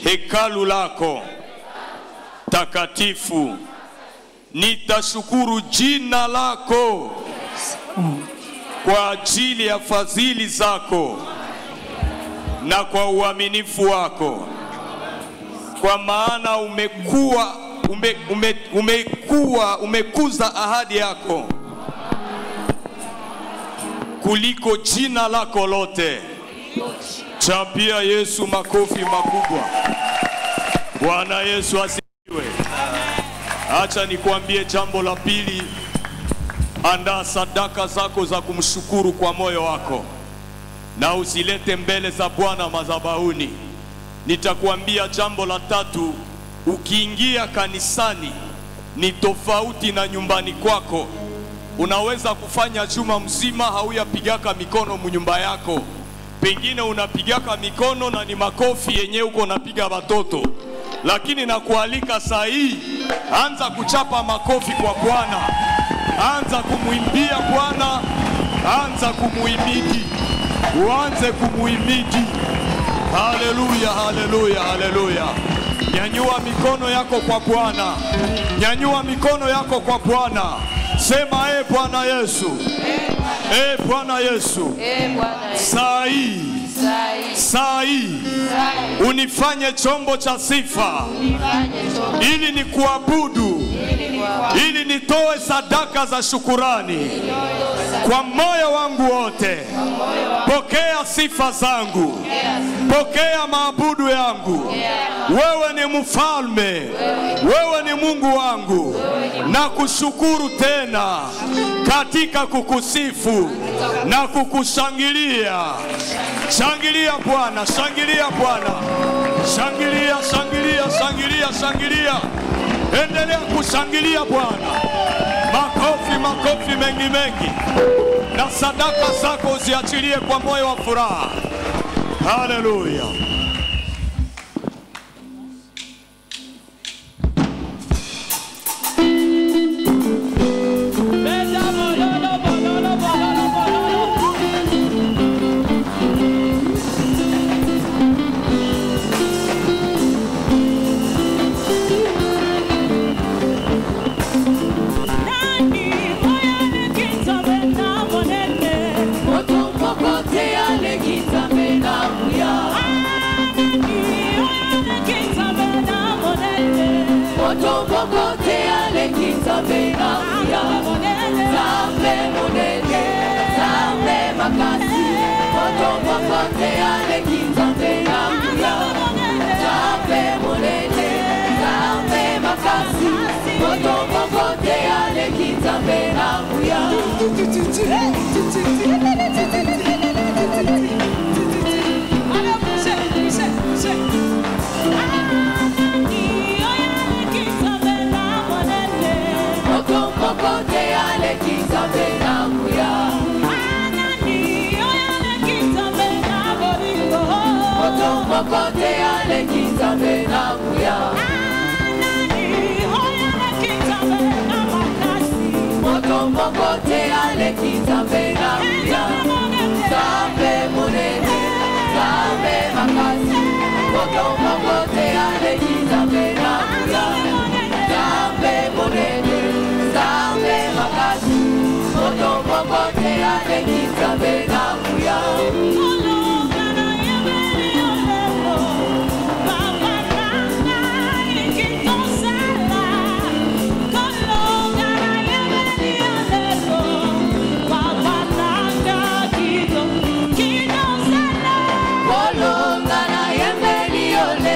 hekalu lako takatifu. Nitashukuru jina lako kwa ajili ya fadhili zako na kwa uaminifu wako, kwa maana umekuza ahadi yako kuliko jina lako lote. Chapia Yesu makofi makubwa. Bwana Yesu asifiwe. Acha nikuambie jambo la pili. Andaa sadaka zako za kumshukuru kwa moyo wako, na usilete mbele za Bwana madhabahuni. Nitakuambia jambo la tatu. Ukiingia kanisani ni tofauti na nyumbani kwako. Unaweza kufanya juma mzima hauyapigaka mikono mnyumba yako. Pengine unapigaka mikono na ni makofi yenye uko unapiga watoto. Lakini nakualika saa hii, anza kuchapa makofi kwa Bwana. Anza kumuimbia Bwana. Anza kumuhimidi. Uanze kumuhimidi. Haleluya, haleluya, haleluya. Nyanyua mikono yako kwa Bwana. Nyanyua mikono yako kwa Bwana. Sema Bwana Yesu. Bwana Yesu. Saa hii unifanye chombo cha sifa, ili ni kuabudu, ili nitoe sadaka za shukurani kwa moyo wangu wote. Pokea sifa zangu, pokea maabudu yangu. Wewe ni mfalme, wewe ni Mungu wangu. Na kushukuru tena katika kukusifu na kukushangilia. Shangilia Bwana, shangilia Bwana. Shangilia, shangilia, shangilia, shangilia. Endelea kushangilia Bwana. Makofi, makofi mengi mengi. Na sadaka zako uziachilie kwa moyo wa furaha. Haleluya. Olongana yembeli ole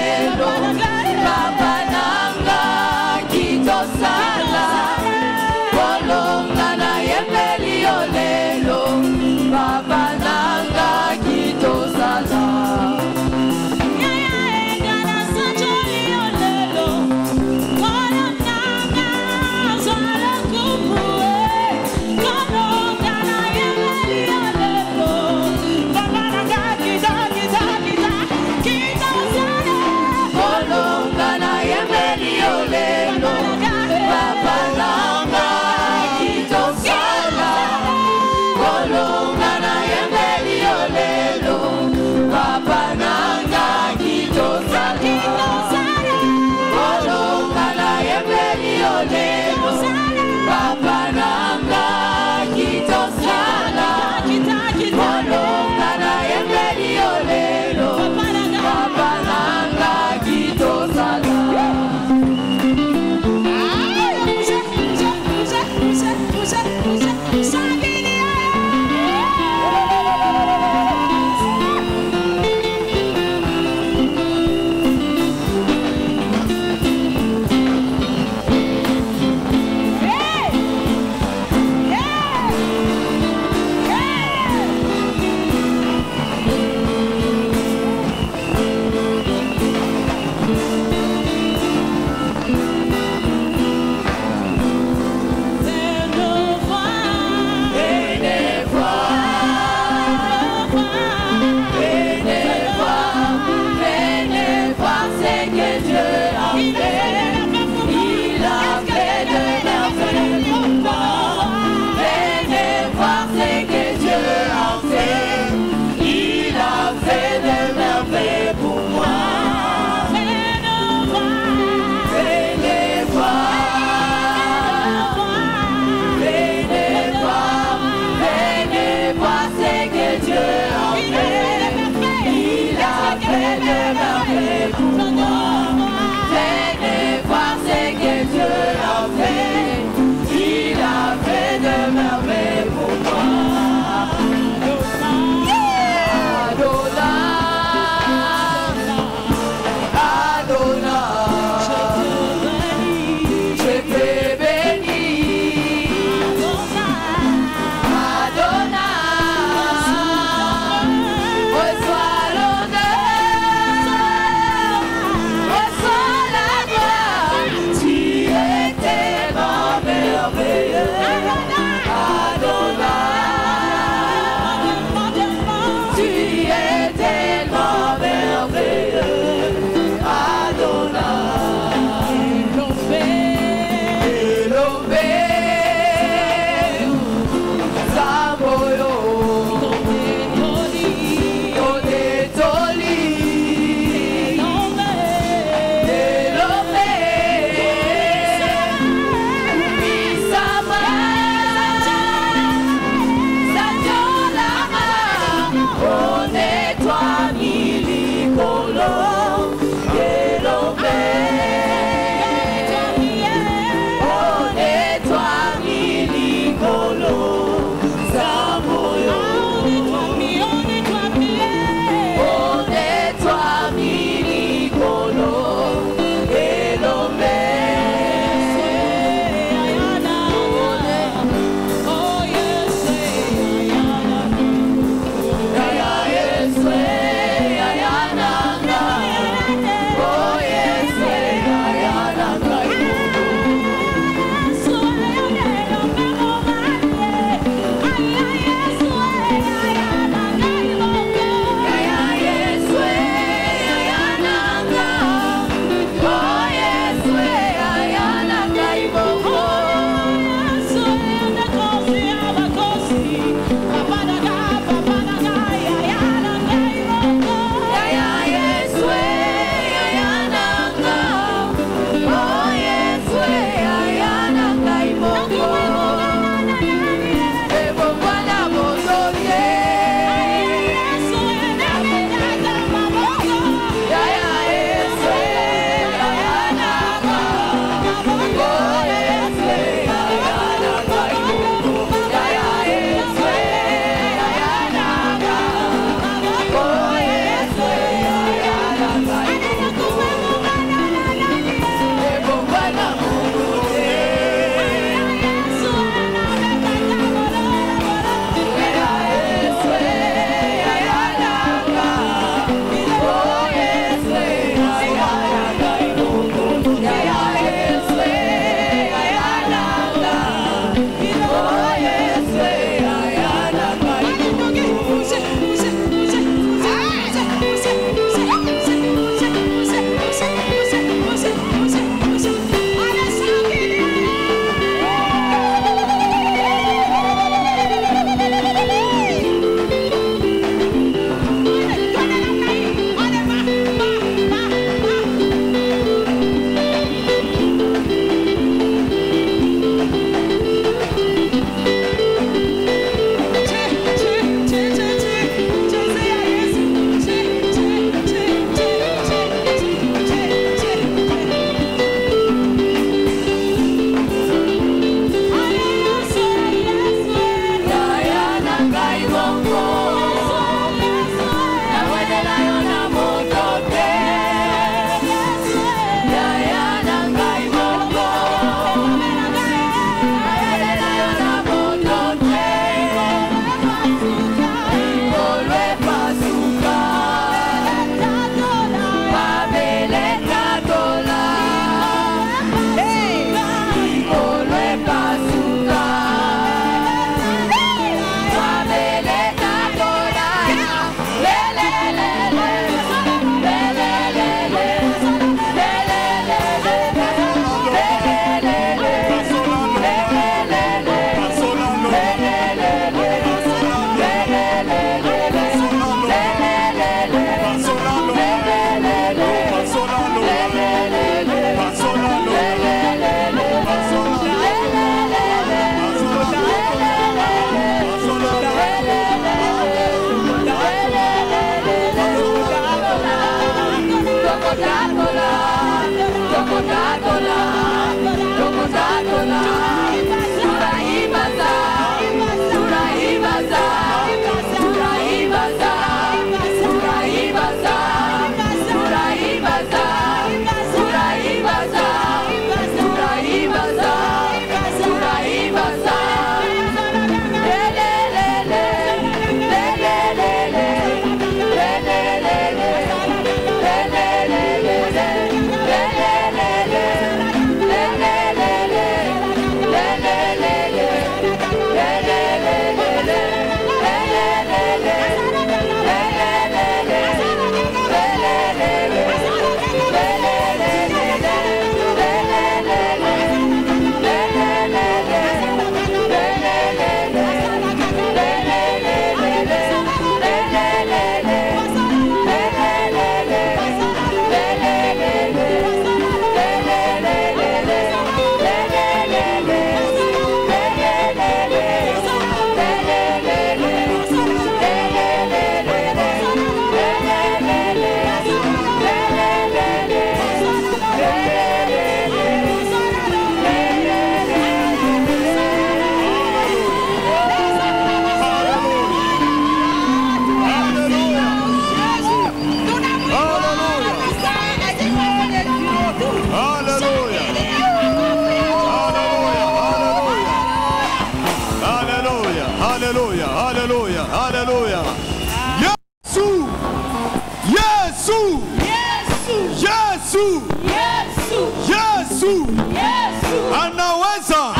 Anaweza.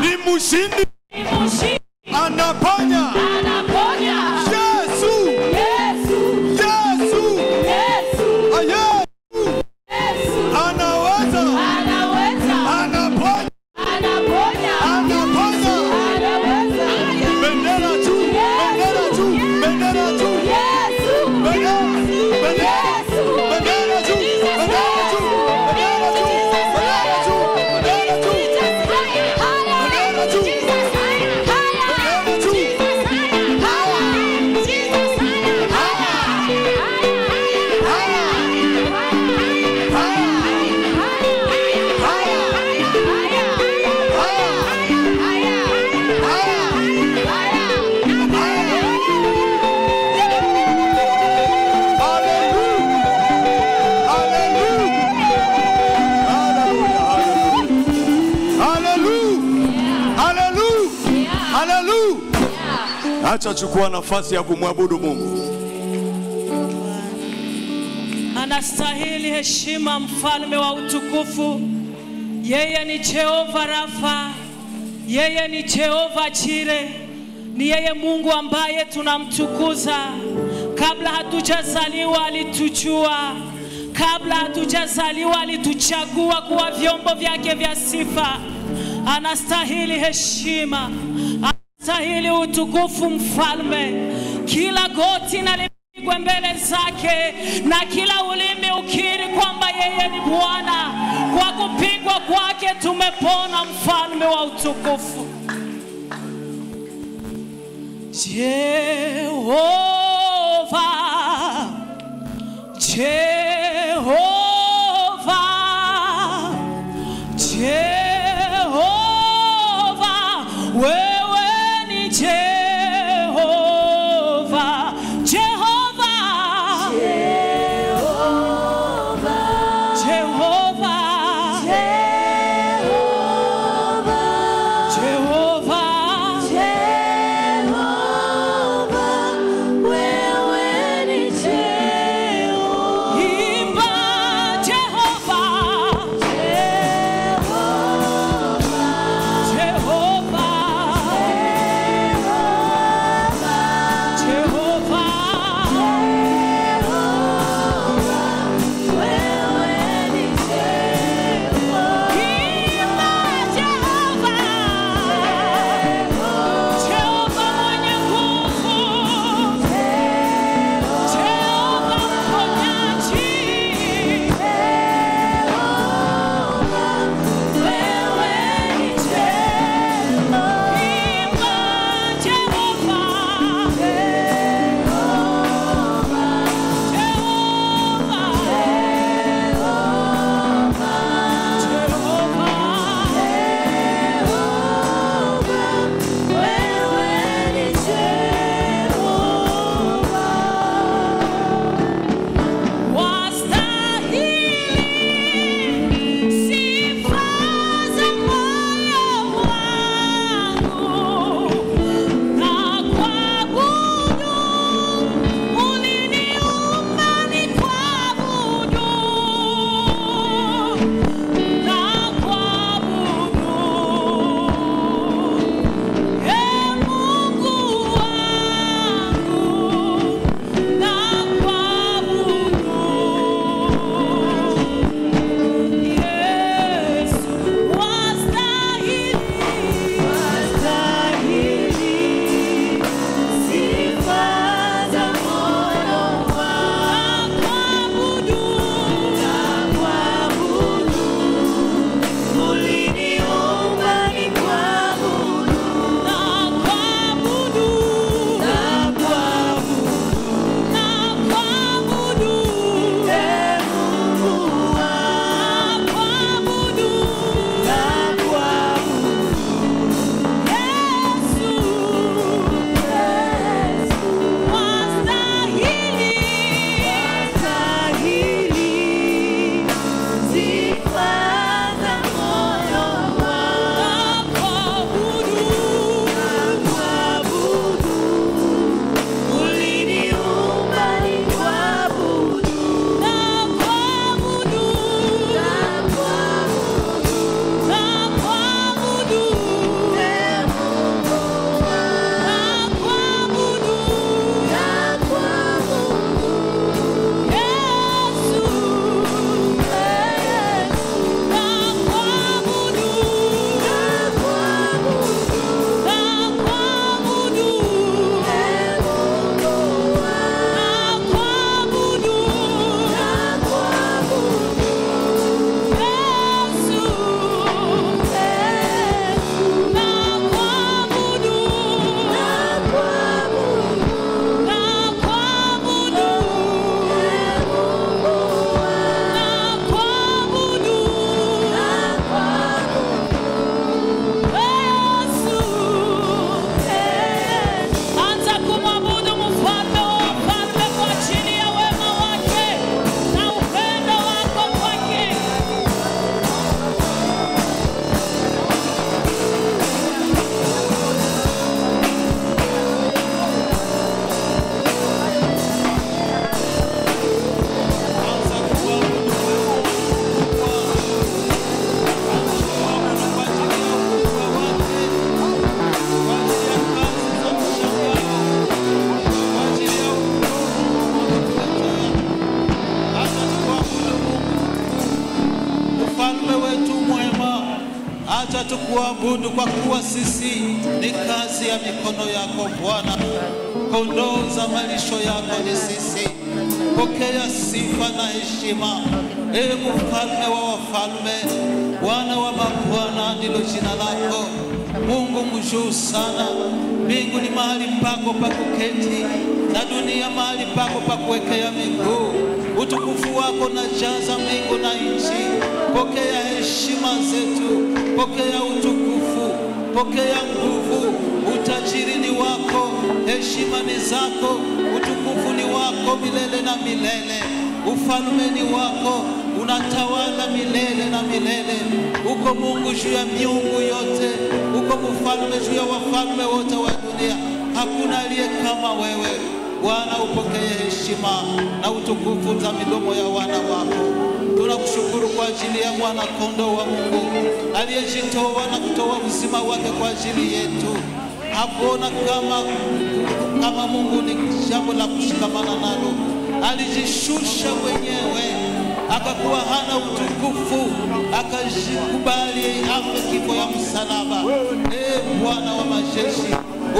Ni mshindi. Anaponya. Yesu. Anaweza. Anaponya. Bendera juu. Acha chukua nafasi ya kumwabudu Mungu. Anastahili heshima, mfalme wa utukufu. Yeye ni Jehova Rafa. Yeye ni Jehova Jireh. Ni yeye Mungu ambaye tunamtukuza. Kabla hatujazaliwa alitujua. Kabla hatujazaliwa alituchagua kuwa vyombo vyake vya sifa. Anastahili heshima. Anastahili utukufu mfalme. Kila goti na lipigwe mbele zake, na kila ulimi ukiri kwamba yeye ni Bwana. Kwa kupigwa kwake tumepona, mfalme wa utukufu. Jehova, Jehova, Jehova, wewe ni Jehova, Jehova, Jehova, Jehova, Jehova, Jehova, wewe ni Jehova. Acha tukuabudu kwa kuwa sisi ni kazi ya mikono yako Bwana. Kondoo za malisho yako ni sisi. Pokea sifa na heshima. Ee mfalme wa wafalme, Bwana wa mabwana ndilo jina lako. Mungu mjuu sana. Mbingu ni mahali pako pa kuketi na dunia mahali pako pa kuwekea miguu. Utukufu wako na jaza mbingu na nchi. Pokea heshima zetu, pokea utukufu, pokea nguvu. Utajiri ni wako, heshima ni zako, utukufu ni wako milele na milele. Ufalme ni wako, unatawala milele na milele. Uko Mungu juu ya miungu yote, uko mfalme juu ya wafalme wote wa dunia. Hakuna aliye kama wewe. Bwana, upokee heshima na utukufu za midomo ya wana wako. Tunakushukuru kwa ajili ya mwana kondoo wa Mungu aliyejitoa na kutoa uzima wake kwa ajili yetu. Hakuona kama Mungu ni jambo la kushikamana nalo. Alijishusha mwenyewe, akakuwa hana utukufu, akajikubali afe kifo ya msalaba. Bwana wa majeshi,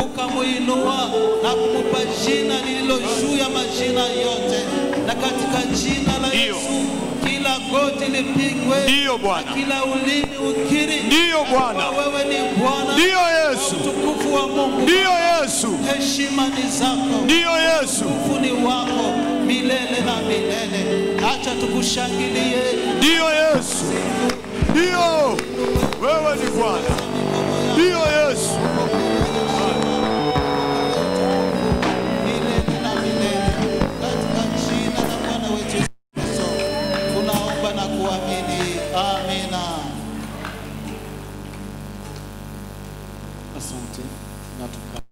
ukamuinua na kumupa jina lililo juu ya majina yote, na katika jina la Yesu kila goti lipigwe. Ndiyo Bwana. Kila ulimi ukiri. Ndiyo Bwana. Wewe ni Bwana. Ndiyo Yesu. Utukufu wa Mungu. Ndiyo Yesu. Heshima ni zako. Ndiyo Yesu. Utukufu ni wako milele na milele. Acha tukushangilie. Ndiyo Yesu. Ndiyo. Wewe ni Bwana. Ndiyo Yesu. Milele na milele. Katika jina la Bwana wetu Yesu tunaomba na kuamini. Amina. Asante. Natuka.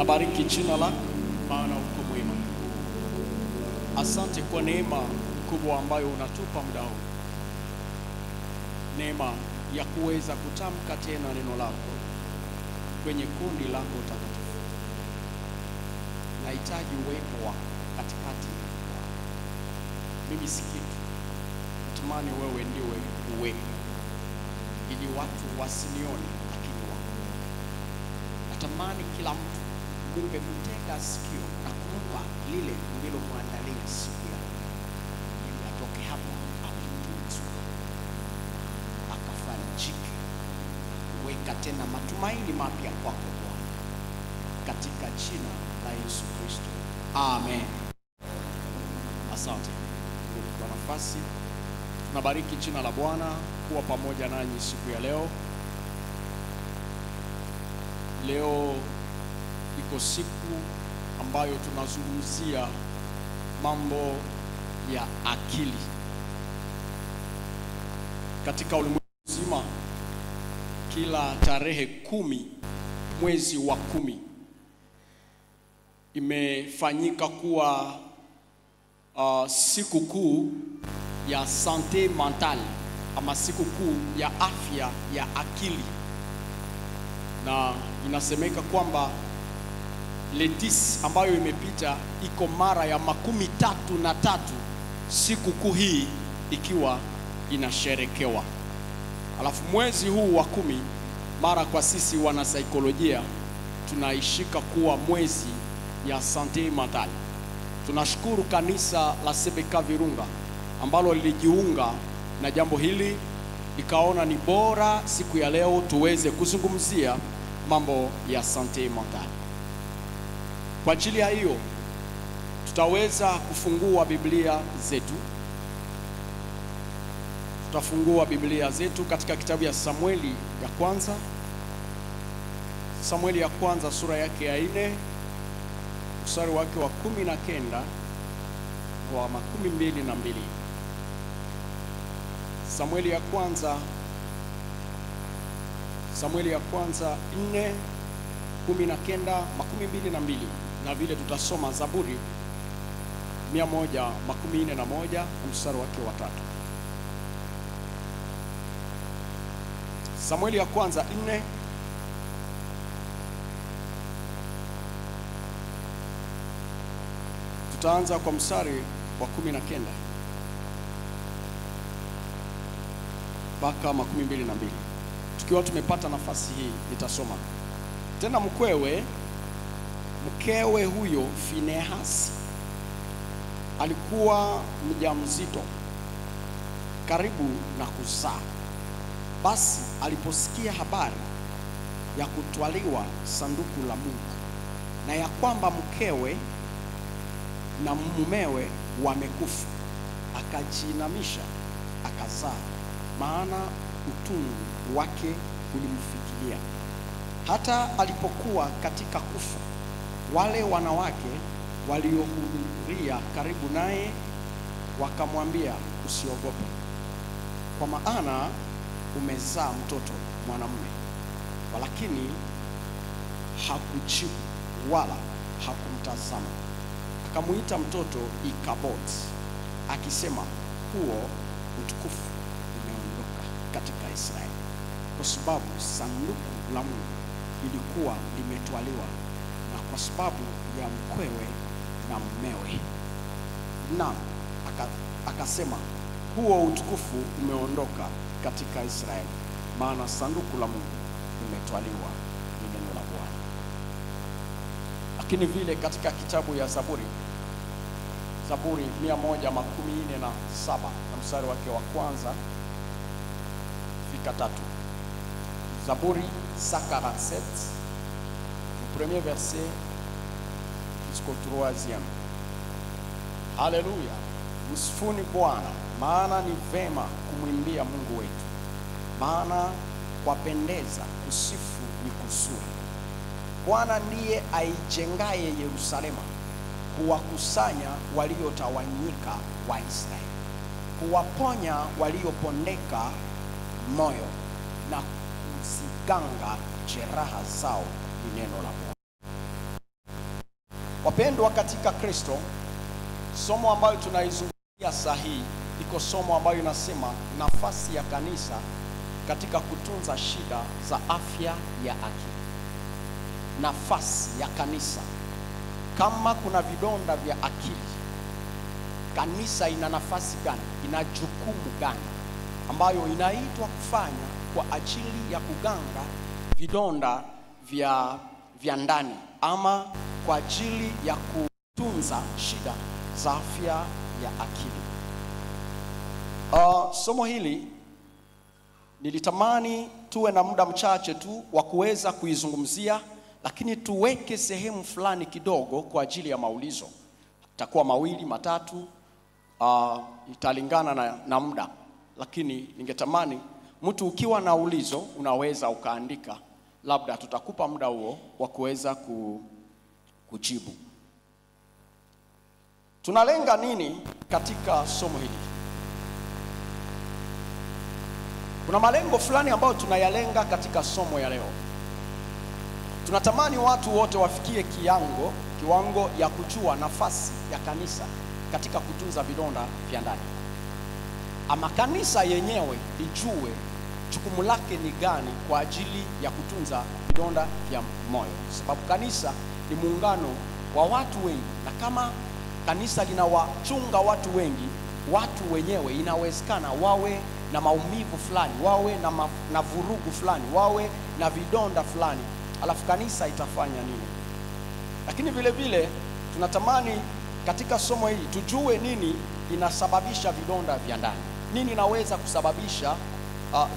Bariki jina lako maana uko mwema. Asante kwa neema kubwa ambayo unatupa muda huu. Neema ya kuweza kutamka tena neno lako kwenye kundi lako takatifu. Nahitaji uwepo wako katikati. Mimi si kitu. Natamani wewe ndiwe uwepo, ili watu wasinione lakini wako. Natamani kila mtu kumbe kutega sikio na kumpa lile ulilomwandalia siku ya ili atoke hapo ametunzwa, akafarijike, weka tena matumaini mapya kwako Bwana, katika jina la Yesu Kristo, amen. Asante kwa nafasi. Tunabariki jina la Bwana kuwa pamoja nanyi siku ya leo. Leo iko siku ambayo tunazungumzia mambo ya akili. Katika ulimwengu mzima, kila tarehe 10 mwezi wa 10 imefanyika kuwa siku kuu ya sante mentale, ama siku kuu ya afya ya akili. Na inasemeka kwamba le 10 ambayo imepita iko mara ya 33 siku kuu hii ikiwa inasherekewa. Alafu mwezi huu wa 10 mara kwa sisi wana saikolojia tunaishika kuwa mwezi ya sante mentale. Tunashukuru kanisa la CBK Virunga ambalo lilijiunga na jambo hili, likaona ni bora siku ya leo tuweze kuzungumzia mambo ya sante mentale. Kwa ajili ya hiyo tutaweza kufungua Biblia zetu. Tutafungua Biblia zetu katika kitabu ya Samueli ya kwanza. Samueli ya kwanza sura yake ya 4 mstari wake wa 19 wa 22. Samueli ya kwanza 4 19 22, na vile tutasoma Zaburi 141 mstari wake wa 3. Samueli ya kwanza 4 tutaanza kwa mstari wa 19 mpaka 22. Tukiwa tumepata nafasi hii nitasoma tena. Mkewe huyo Finehasi alikuwa mjamzito karibu na kuzaa. Basi aliposikia habari ya kutwaliwa sanduku la Mungu na ya kwamba mkewe na mumewe wamekufa, akajiinamisha akazaa, maana utungu wake ulimfikiria. Hata alipokuwa katika kufa, wale wanawake waliohudhuria karibu naye wakamwambia, usiogope, kwa maana umezaa mtoto mwanamume. Walakini hakujibu wala hakumtazama. Akamuita mtoto Ikabod, akisema, huo utukufu umeondoka katika Israeli, kwa sababu sanduku la Mungu lilikuwa limetwaliwa, na kwa sababu ya mkwewe na mmewe. Na akasema, huo utukufu umeondoka katika Israeli, maana sanduku la Mungu limetwaliwa, ni neno la Bwana. Lakini vile katika kitabu ya Zaburi 147 na mstari wake wa kwanza fika 3. Zaburi 147 le premier verset jusqu'au 3e. Haleluya! Msifuni Bwana, maana ni vema kumwimbia Mungu wetu, maana kwapendeza kusifu ni kuzuri. Bwana ndiye aijengaye Yerusalema, kuwakusanya waliotawanyika wa Israeli, kuwaponya waliopondeka moyo, na kuziganga jeraha zao, ni neno la Bwana. Wapendwa katika Kristo, somo ambayo tunaizungumzia sahihi iko somo ambayo inasema nafasi ya kanisa katika kutunza shida za afya ya akili. Nafasi ya kanisa, kama kuna vidonda vya akili, kanisa ina nafasi gani? Ina jukumu gani ambayo inaitwa kufanya kwa ajili ya kuganga vidonda vya ndani, ama kwa ajili ya kutunza shida za afya ya akili? Somo hili nilitamani tuwe na muda mchache tu wa kuweza kuizungumzia, lakini tuweke sehemu fulani kidogo kwa ajili ya maulizo. Itakuwa 2 3, italingana na muda, lakini ningetamani mtu ukiwa na ulizo unaweza ukaandika, labda tutakupa muda huo wa kuweza kujibu. Tunalenga nini katika somo hili? Kuna malengo fulani ambayo tunayalenga katika somo ya leo. Tunatamani watu wote wafikie kiwango ya kujua nafasi ya kanisa katika kutunza vidonda vya ndani, ama kanisa yenyewe ijue jukumu lake ni gani kwa ajili ya kutunza vidonda vya moyo, sababu kanisa ni muungano wa watu wengi, na kama kanisa linawachunga watu wengi, watu wenyewe inawezekana wawe na maumivu fulani, wawe na vurugu fulani, wawe na vidonda fulani alafu kanisa itafanya nini? Lakini vile vile tunatamani katika somo hili tujue nini inasababisha vidonda vya ndani. Nini inaweza kusababisha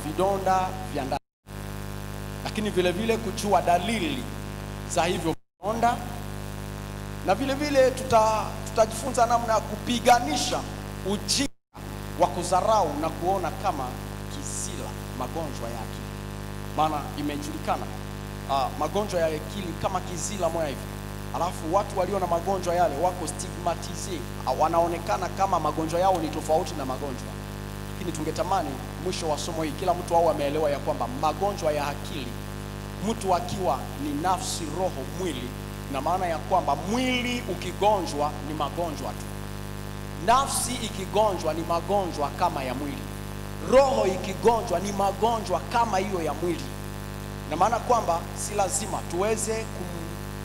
vidonda vya ndani. Lakini vile vile kujua dalili za hivyo vidonda. Na vile vile tutajifunza namna ya kupiganisha ujinga wa kudharau na kuona kama kizila magonjwa ya akili. Maana imejulikana magonjwa ya akili kama kizila moja hivi. Alafu watu walio na magonjwa yale wako stigmatize, wanaonekana kama magonjwa yao ni tofauti na magonjwa. Lakini tungetamani mwisho wa somo hili kila mtu au ameelewa ya kwamba magonjwa ya akili, mtu akiwa ni nafsi, roho, mwili, na maana ya kwamba mwili ukigonjwa ni magonjwa tu. Nafsi ikigonjwa ni magonjwa kama ya mwili. Roho ikigonjwa ni magonjwa kama hiyo ya mwili. Na maana kwamba si lazima tuweze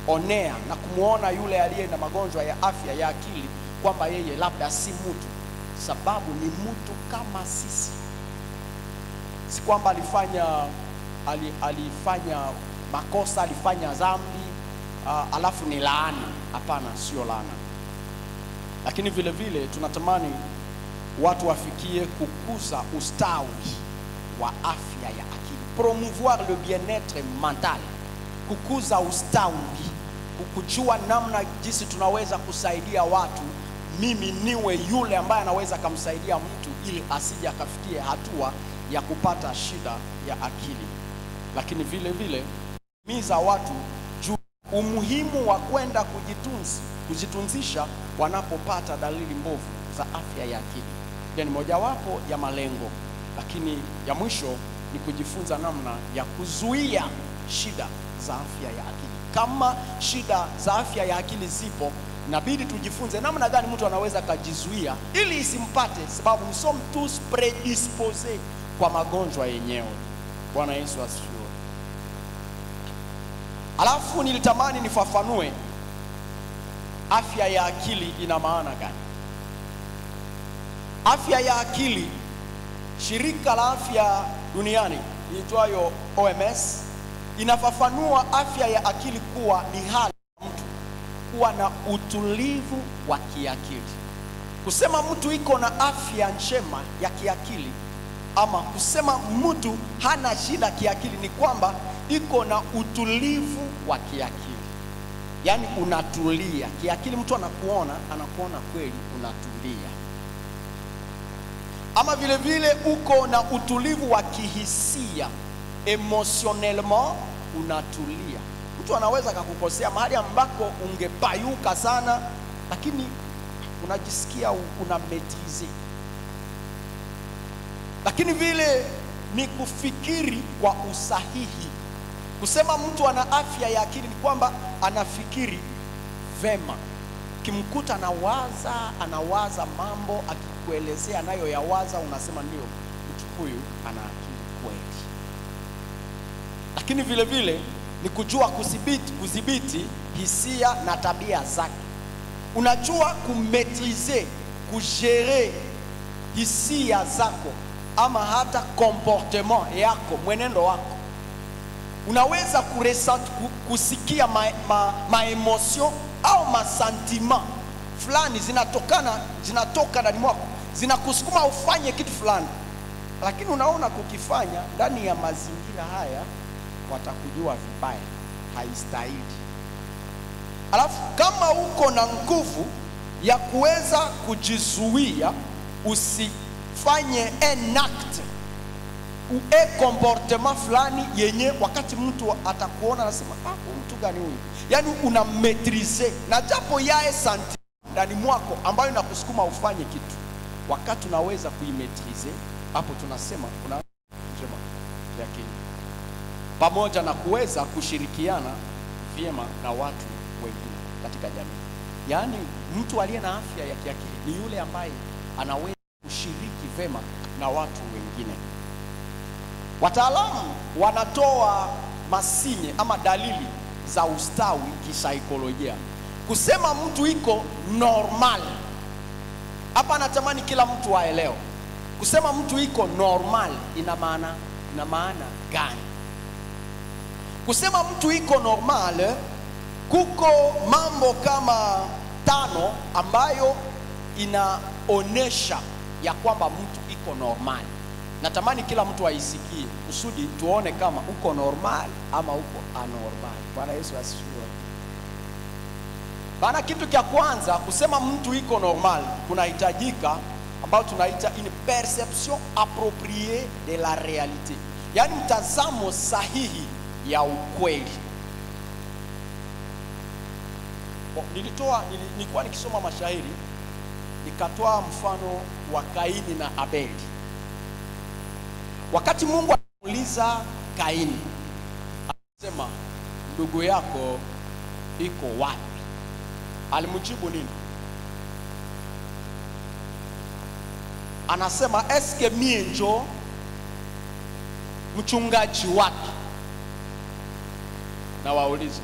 kumonea na kumuona yule aliye na magonjwa ya afya ya akili kwamba yeye labda si mtu, sababu ni mtu kama sisi. Si kwamba alifanya makosa, alifanya dhambi alafu ni laana. Hapana, sio laana. Lakini vile vile tunatamani watu wafikie kukuza ustawi wa afya ya akili, promouvoir le bien-être mental, kukuza ustawi, kujua namna jinsi tunaweza kusaidia watu. Mimi niwe yule ambaye anaweza kumsaidia mtu ili asije akafikie hatua ya kupata shida ya akili. Lakini vile vile miza watu juu umuhimu wa kwenda kujitunzisha wanapopata dalili mbovu za afya ya akili. Ni mojawapo ya malengo, lakini ya mwisho ni kujifunza namna ya kuzuia shida za afya ya akili. Kama shida za afya ya akili zipo, inabidi tujifunze namna gani mtu anaweza kujizuia ili isimpate, sababu nous sommes tous prédisposés kwa magonjwa yenyewe. Bwana Yesu asifiwe. Alafu nilitamani nifafanue afya ya akili ina maana gani. Afya ya akili, shirika la afya duniani liitwayo OMS inafafanua afya ya akili kuwa ni hali ya mtu kuwa na utulivu wa kiakili. Kusema mtu iko na afya njema ya kiakili ama kusema mtu hana shida kiakili ni kwamba iko na utulivu wa kiakili. Yaani unatulia kiakili, mtu anakuona kweli unatulia. Ama vile vile uko na utulivu wa kihisia, emotionnellement unatulia. Mtu anaweza kukukosea mahali ambako ungepayuka sana, lakini unajisikia unametrize. Lakini vile ni kufikiri kwa usahihi. Kusema mtu ana afya ya akili ni kwamba anafikiri vema. Kimkuta anawaza mambo, akikuelezea anayoyawaza unasema ndio, mtu huyu ana akili kweli. Lakini vile vile ni kujua kudhibiti hisia na tabia zake. Unajua kumetrize, kujere hisia zako ama hata comportement yako, mwenendo wako. Unaweza kusikia emotion au sentiment fulani zinatoka ndani mwako, zinakusukuma ufanye kitu fulani, lakini unaona kukifanya ndani ya mazingira haya watakujua vibaya, haistahili. Alafu kama uko na nguvu ya kuweza kujizuia usifanye un acte comportement fulani yenye wakati mtu atakuona anasema mtu gani huyu, yani una maîtriser na japo yae santi ndani mwako ambayo inakusukuma ufanye kitu, wakati unaweza kuimaîtriser, hapo tunasema una njema ya akili, pamoja na kuweza kushirikiana vyema na watu wengine katika jamii. Yani mtu aliye na afya ya kiakili ni yule ambaye anaweza kushiriki vyema na watu wengine. Wataalamu wanatoa masinye ama dalili za ustawi kisaikolojia. Kusema mtu iko normal, hapa natamani kila mtu aelewe. Kusema mtu iko normal ina maana gani? Kusema mtu iko normal, kuko mambo kama 5 ambayo inaonesha ya kwamba mtu iko normal. Natamani kila mtu aisikie kusudi tuone kama uko normal ama uko anormal. Bwana Yesu asifiwe. Bana, kitu cha kwanza kusema mtu iko normal kunahitajika ambao tunaita une perception appropriée de la réalité, yaani mtazamo sahihi ya ukweli. Nilikuwa nikisoma mashairi nikatoa mfano wa Kaini na Abeli. Wakati Mungu alimuuliza Kaini, alisema ndugu yako iko wapi? Alimjibu nini? Anasema eske mie njo mchungaji wake? Na waulize,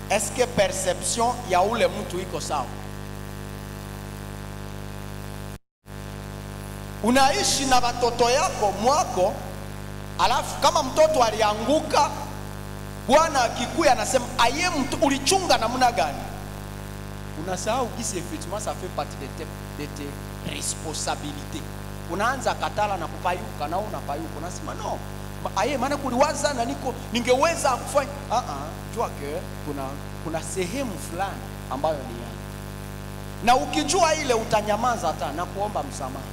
eske perception ya ule mtu iko sawa? Unaishi na watoto yako mwako, alafu kama mtoto alianguka, Bwana akikuya anasema aye mtu ulichunga namna gani? Unasahau kisi effectivement ça fait partie de tes responsabilités. Unaanza katala na kupayuka na unapayuka, unasema no aye maana kuliwaza na ningeweza kufanya jua ke kuna sehemu fulani ambayo ni yangu, na ukijua ile utanyamaza hata na kuomba msamaha.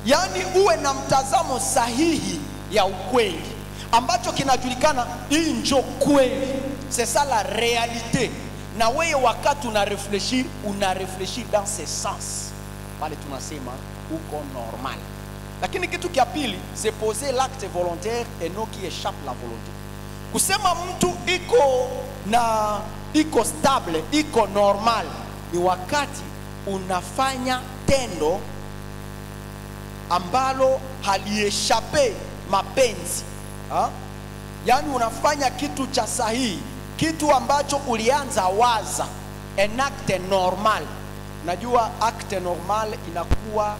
Yaani uwe na mtazamo sahihi ya ukweli ambacho kinajulikana, hii njo kweli, c'est ça la réalité. Na wewe wakati una réfléchir dans ce sens, pale tunasema uko normal. Lakini kitu kia pili, c'est poser l'acte volontaire et non qui échappe la volonté. Kusema mtu iko stable, iko normal, ni wakati unafanya tendo ambalo halieshape mapenzi. Yaani unafanya kitu cha sahihi, kitu ambacho ulianza waza, un acte normal. Najua acte normal inakuwa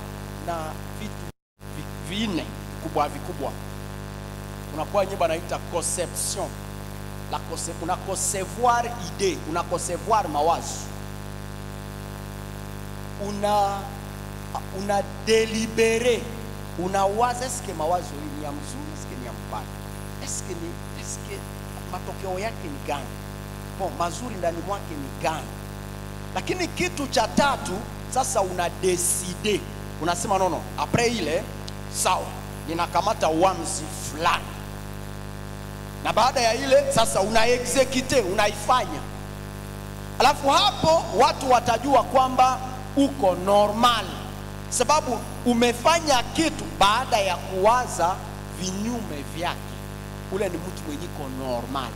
na vitu vine vikubwa. Unakuwa nyeba naita conception. Una concevoir idée, una concevoir mawazo. Una délibérer, unawaza eske mawazo hii ni ya mzuri, eske ni ya mbaya, eske matokeo yake ni gani, mazuri ndani mwake ni gani. Lakini kitu cha tatu sasa, una decide, unasema no, après ile sawa, ninakamata uamuzi fulani, na baada ya ile sasa una execute, unaifanya. Alafu hapo watu watajua kwamba uko normal, sababu umefanya kitu baada ya kuwaza vinyume vyake. Ule ni mtu mwenye iko normal.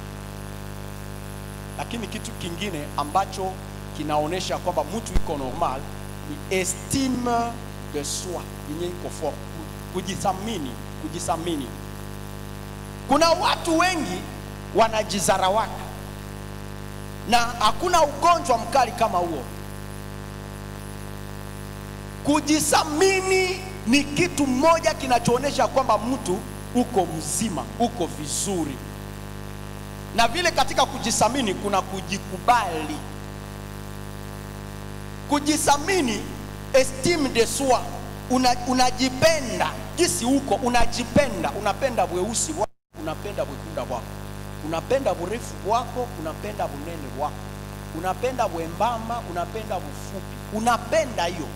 Lakini kitu kingine ambacho kinaonesha kwamba mtu iko normal ni estime de soi, yenye iko fort, kujithamini. Kuna watu wengi wanajizarawaka, na hakuna ugonjwa mkali kama huo. Kujithamini ni kitu moja kinachoonesha kwamba mtu uko mzima, uko vizuri. Na vile katika kujithamini kuna kujikubali. Kujithamini, estime de soi, unajipenda jinsi uko, unajipenda, unapenda weusi wako, unapenda wekunda wako, unapenda burefu wako, unapenda bunene wako, unapenda wembamba, unapenda bufupi, unapenda hiyo.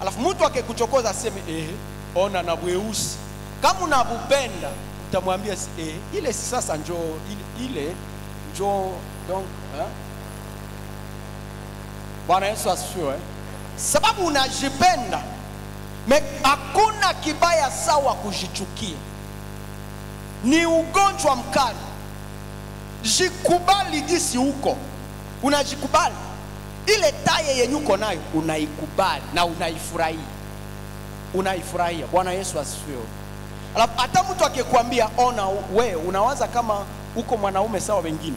Alafu mtu akikuchokoza aseme ona na weusi, kama unabupenda utamwambia ile sasa njoo ile njoo donc Bwana Yesu asifiwe. Sababu unajipenda. Hakuna kibaya sawa kujichukia, ni ugonjwa mkali. Jikubali jinsi uko, unajikubali. Ile taye yenye uko nayo unaikubali na unaifurahia. Bwana Yesu asifiwe. Alafu hata mtu akikwambia ona wewe unawaza kama uko mwanaume sawa wengine,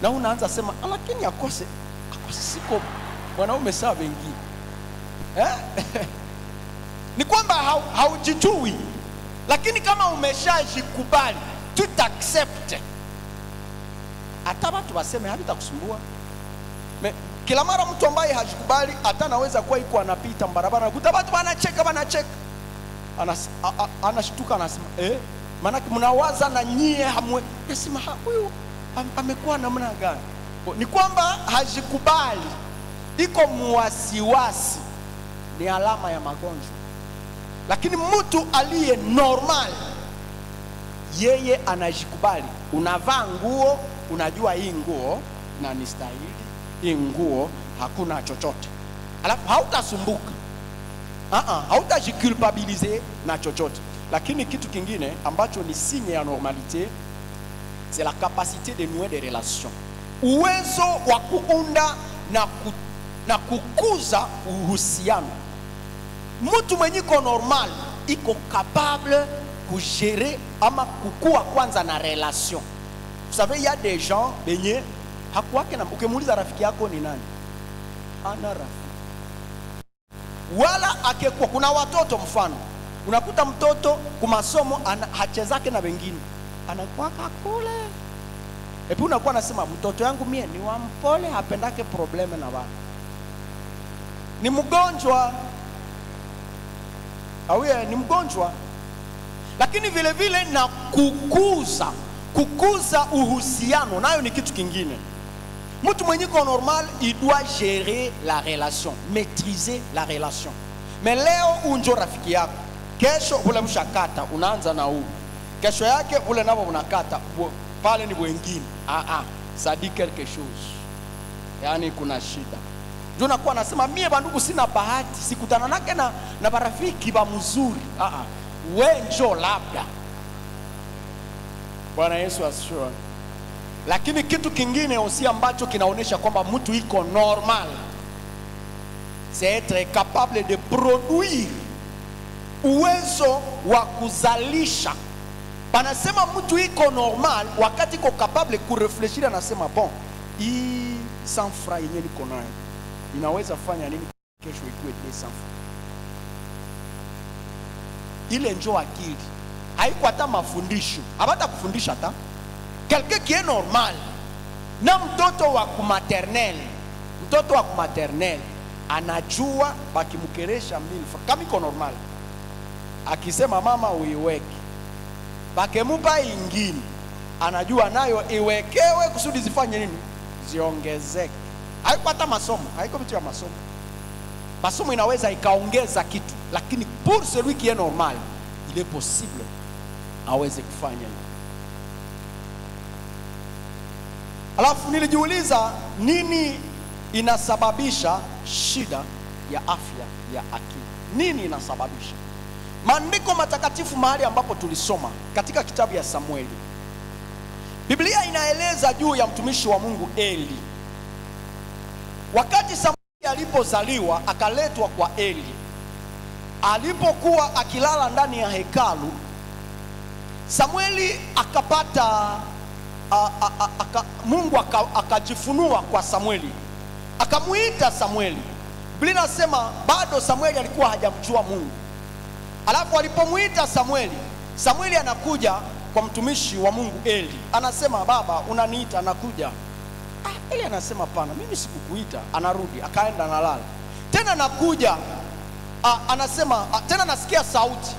na unaanza sema lakini akose siko mwanaume sawa wengine, ni kwamba haujijui. Lakini kama umeshajikubali, tu t'accepte, hata watu waseme havitakusumbua. Kila mara mtu ambaye hajikubali hata anaweza kuwa iko anapita barabara nakuta watu wanacheka, anashtuka, anasema maana mnawaza na nyie hamwe, nasema huyu amekuwa namna gani? Ni kwamba hajikubali, iko muwasiwasi, ni alama ya magonjwa. Lakini mtu aliye normal, yeye anajikubali. Unavaa nguo, unajua hii nguo na nistahili, hii nguo hakuna chochote, alafu hautasumbuka, hautajiculpabilize na chochote. Lakini kitu kingine ambacho ni signe ya normalité, c'est la capacité de nouer des relations, uwezo wa kuunda na kukuza uhusiano. Mtu mwenye iko normal iko capable kugérer ama kukua kwanza na relation. Vous savez, il y a des gens benye hakuwake na ukimuuliza rafiki yako ni nani, ana rafiki wala akekuwa. Kuna watoto mfano, unakuta mtoto kumasomo hachezake na wengine, anakuwa kakule, epi unakuwa nasema mtoto yangu mie ni wampole, hapendake probleme na watu, ni mgonjwa awe ni mgonjwa. Lakini vile vile na kukuza uhusiano nayo ni kitu kingine. Mtu mwenye ko normal, il doit gérer la relation, maîtriser la relation. Mais leo unjo rafiki yako, kesho ule mshakata unaanza na huu, kesho yake ule nabo unakata pale ni wengine. Ça dit quelque chose, yani kuna shida. Ndio nakuwa nasema mie bandugu sina bahati, sikutana nake na barafiki ba mzuri. We njo labda. Bwana Yesu asifiwe. Lakini kitu kingine osi ambacho kinaonesha kwamba mtu iko normal, c'est être capable de produire, uwezo wa kuzalisha. Panasema mtu iko normal wakati iko capable kurefleshiri, anasema bon, hii sanfra yenyewe niko nayo inaweza fanya nini kesho ikuwe ile sanfra. Ile njo akili, haiko hata mafundisho, habata kufundisha hata. Quelqu'un qui est normal, na mtoto wa kumaternelle anajua bakimkeresha milfa kama iko normal, akisema mama uiweke, bakemupa ingine anajua nayo iwekewe kusudi zifanye nini, ziongezeke. Haiko hata masomo, haiko vitu ya masomo. Masomo inaweza ikaongeza kitu, lakini pour celui qui est normal, il est possible aweze kufanya hivyo. Alafu nilijiuliza nini inasababisha shida ya afya ya akili? Nini inasababisha? Maandiko matakatifu mahali ambapo tulisoma katika kitabu ya Samueli, Biblia inaeleza juu ya mtumishi wa Mungu Eli. Wakati Samueli alipozaliwa akaletwa kwa Eli, alipokuwa akilala ndani ya hekalu, Samueli akapata Mungu akajifunua kwa Samueli, akamuita Samueli. Biblia inasema bado Samueli alikuwa hajamjua Mungu. Alafu alipomuita Samueli anakuja kwa mtumishi wa Mungu Eli, anasema baba unaniita? Anakuja. Eli anasema pana, mimi sikukuita. Anarudi akaenda analala tena, nakuja anasema tena nasikia sauti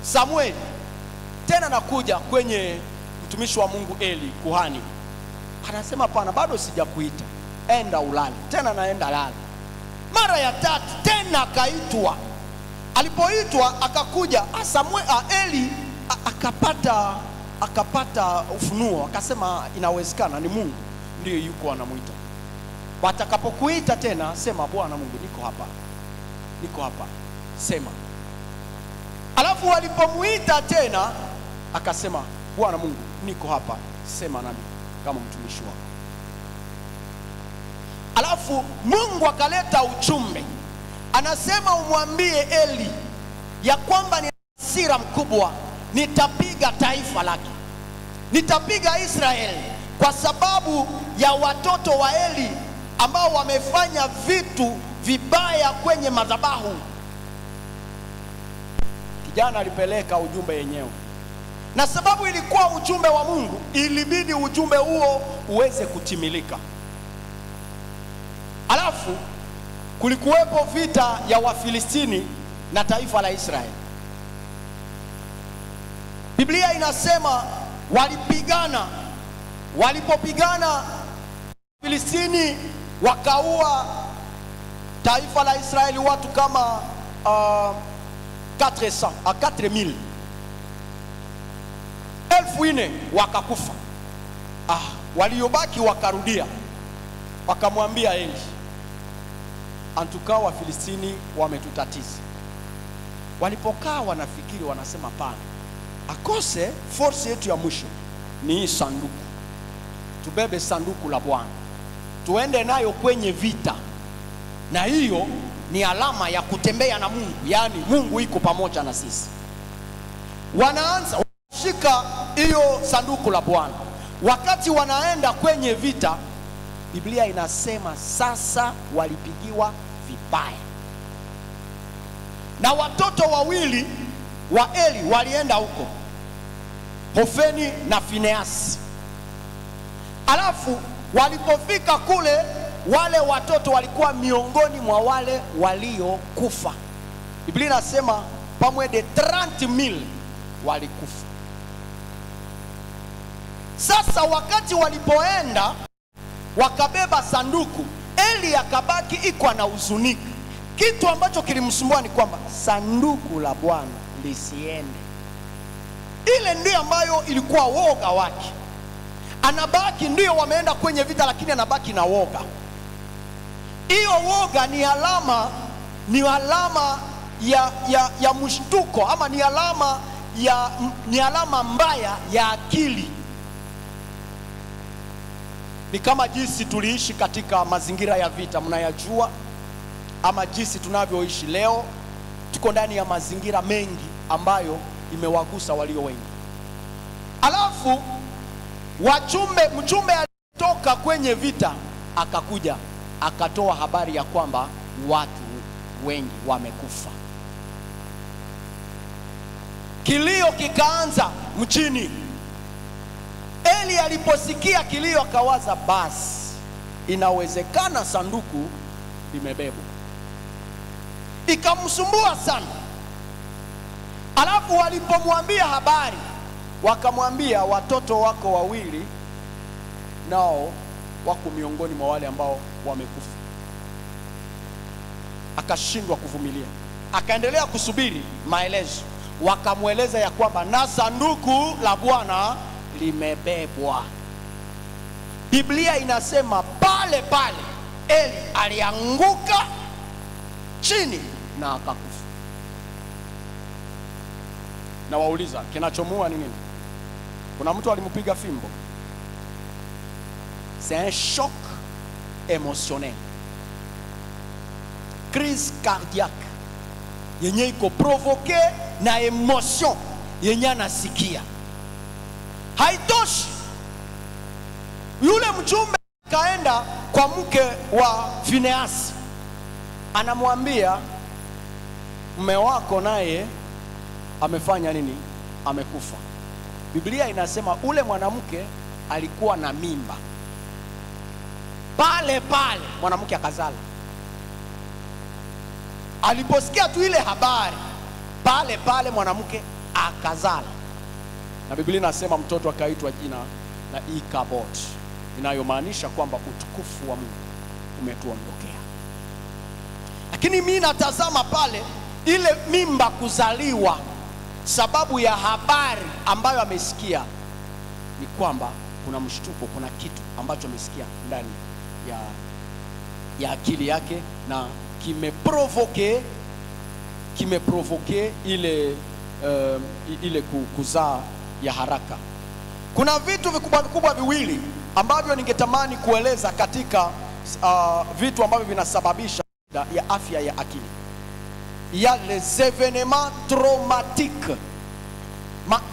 Samueli, tena nakuja kwenye mtumishi wa Mungu Eli kuhani, anasema pana, bado sijakuita, enda ulale. Tena naenda lala. Mara ya tatu tena akaitwa. Alipoitwa akakuja Eli akapata ufunuo, akasema inawezekana ni Mungu ndio yuko anamuita. Watakapokuita tena sema Bwana Mungu niko hapa, sema. Alafu walipomuita tena akasema Bwana Mungu niko hapa, sema nami kama mtumishi wako. Alafu Mungu akaleta ujumbe, anasema umwambie Eli ya kwamba ni hasira mkubwa, nitapiga taifa lake, nitapiga Israeli kwa sababu ya watoto wa Eli ambao wamefanya vitu vibaya kwenye madhabahu. Kijana alipeleka ujumbe yenyewe, na sababu ilikuwa ujumbe wa Mungu, ilibidi ujumbe huo uweze kutimilika. Alafu kulikuwepo vita ya Wafilistini na taifa la Israeli. Biblia inasema walipigana. Walipopigana, Filistini wakaua taifa la Israeli watu kama 4,000 4,000 wakakufa. Waliobaki wakarudia, wakamwambia Eli, antukaa wa Filistini wametutatiza. Walipokaa wanafikiri, wanasema pana, akose force yetu ya mwisho ni hii sanduku. Tubebe sanduku la Bwana tuende nayo kwenye vita, na hiyo ni alama ya kutembea na Mungu, yani Mungu iko pamoja na sisi. Wanaanza kushika hiyo sanduku la Bwana. Wakati wanaenda kwenye vita, Biblia inasema sasa walipigiwa vibaya, na watoto wawili wa Eli walienda huko, Hofni na Fineasi. Alafu walipofika kule, wale watoto walikuwa miongoni mwa wale waliokufa. Biblia inasema pamwe de 30,000 walikufa. Sasa wakati walipoenda wakabeba sanduku, Eli akabaki iko na huzunika. Kitu ambacho kilimsumbua ni kwamba sanduku la Bwana lisiende. Ile ndio ambayo ilikuwa woga wake. Anabaki, ndio wameenda kwenye vita, lakini anabaki na woga. Hiyo woga ni alama ya mshtuko, ama ni alama mbaya ya akili. Ni kama jinsi tuliishi katika mazingira ya vita, mnayajua, ama jinsi tunavyoishi leo. Tuko ndani ya mazingira mengi ambayo imewagusa walio wengi. Alafu mjumbe alitoka kwenye vita, akakuja akatoa habari ya kwamba watu wengi wamekufa. Kilio kikaanza mjini. Eli aliposikia kilio akawaza, basi inawezekana sanduku limebebwa. Ikamsumbua sana. Alafu walipomwambia habari, wakamwambia watoto wako wawili nao wako miongoni mwa wale ambao wamekufa. Akashindwa kuvumilia, akaendelea kusubiri maelezo. Wakamweleza ya kwamba na sanduku la Bwana limebebwa. Biblia inasema pale pale Eli alianguka chini na akakufa. Na wauliza, kinachomua ni nini? Kuna mtu alimpiga fimbo? C'est un choc émotionnel, crise cardiaque yenye iko provoke na emotion yenye anasikia. Haitoshi, yule mjumbe kaenda kwa mke wa Fineasi, anamwambia mume wako naye amefanya nini? Amekufa. Biblia inasema ule mwanamke alikuwa na mimba. Pale pale mwanamke akazala. Aliposikia tu ile habari, pale pale mwanamke akazala. Na Biblia inasema mtoto akaitwa jina la Ikabod, inayomaanisha kwamba utukufu wa Mungu umetuondokea. Lakini mimi natazama pale ile mimba kuzaliwa, sababu ya habari ambayo amesikia ni kwamba kuna mshtuko, kuna kitu ambacho amesikia ndani ya akili yake, na kimeprovoke ile kuzaa ya haraka. Kuna vitu vikubwa viwili ambavyo ningetamani kueleza katika vitu ambavyo vinasababisha ya afya ya akili. Il y a les événements traumatiques,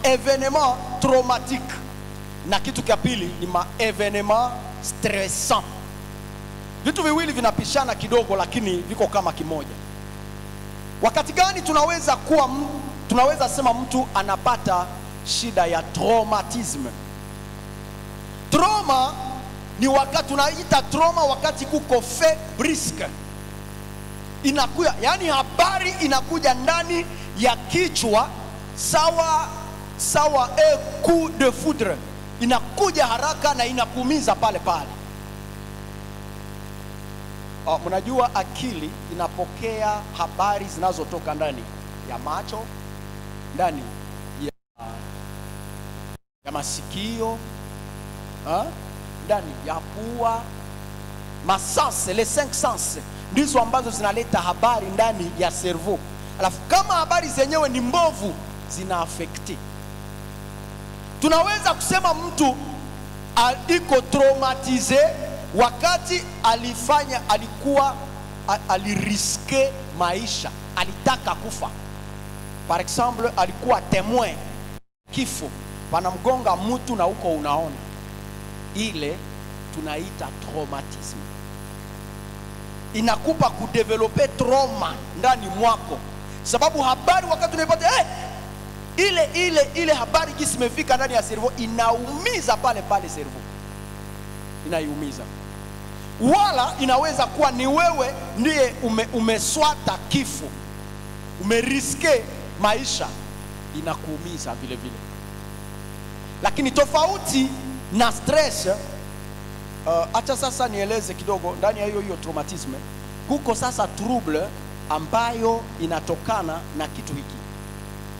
événements traumatiques, na kitu cha pili ni événements stressants. Vitu viwili vinapishana kidogo, lakini viko kama kimoja. Wakati gani tunaweza kuwa tunaweza sema mtu anapata shida ya traumatisme. Trauma ni wakati tunaita trauma wakati kuko fait brusque. Inakuja, yani habari inakuja ndani ya kichwa sawa coup de foudre. Inakuja haraka na inakuumiza pale pale. Mnajua akili inapokea habari zinazotoka ndani ya macho, ndani ya masikio, ndani ya pua, masanse, les 5 sens ndizo ambazo zinaleta habari ndani ya cerveau. Alafu kama habari zenyewe ni mbovu, zina affecti. Tunaweza kusema mtu iko traumatize wakati aliriske maisha, alitaka kufa. Par exemple, alikuwa témoin kifo, panamgonga mtu na uko unaona. Ile tunaita traumatisme. Inakupa kudevelope trauma ndani mwako, sababu habari wakati unaipata ile habari kisimefika ndani ya cerveau, inaumiza pale pale cerveau, inaiumiza. Wala inaweza kuwa ni wewe ndiye umeswata kifo, umeriske maisha, inakuumiza vile vile. Lakini tofauti na stress, acha sasa nieleze kidogo ndani ya hiyo traumatisme. Kuko sasa trouble ambayo inatokana na kitu hiki.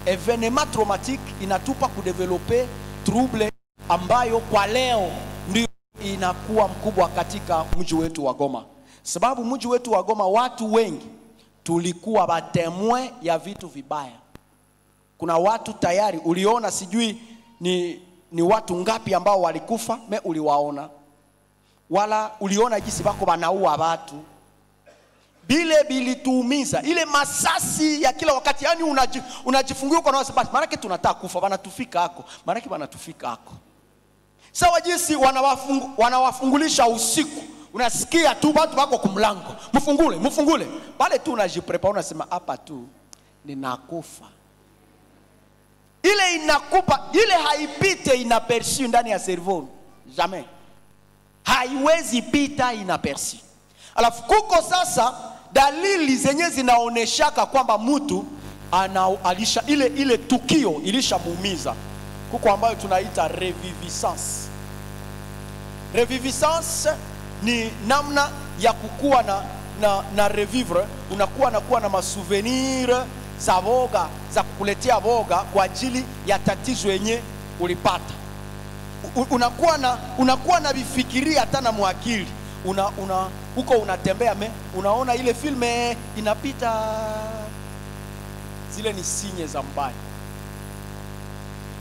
Evenement traumatique inatupa kudevelope trouble ambayo kwa leo ndio inakuwa mkubwa katika mji wetu wa Goma. Sababu mji wetu wa Goma watu wengi tulikuwa batemwe ya vitu vibaya. Kuna watu tayari uliona, sijui ni watu ngapi ambao walikufa, uliwaona. Wala uliona jinsi bako banaua watu. Bile bilituumiza, ile masasi ya kila wakati, yani unajifungia kwa nafasi, basi maana tunataka kufa, banatufika hako, maana banatufika hako. Sawa jinsi wanawafungulisha usiku, unasikia tu watu wako kumlango, mfungule. Pale tu unajiprepare, unasema hapa tu ninakufa. Ile inakupa, ile haipite inaperçu ndani ya cerveau. Jamais. Haiwezi pita inaperçu. Alafu kuko sasa dalili zenye zinaoneshaka kwamba mtu alisha ile tukio ilishamuumiza. Kuko ambayo tunaita reviviscence. Reviviscence ni namna ya kukua na revivre, unakuwa na masouvenir za boga, za kukuletea boga kwa ajili ya tatizo yenye ulipata. Unakuwa na vifikiria hata na mwakili. Uko unatembea unaona ile filme inapita, zile ni sinye za mbaya.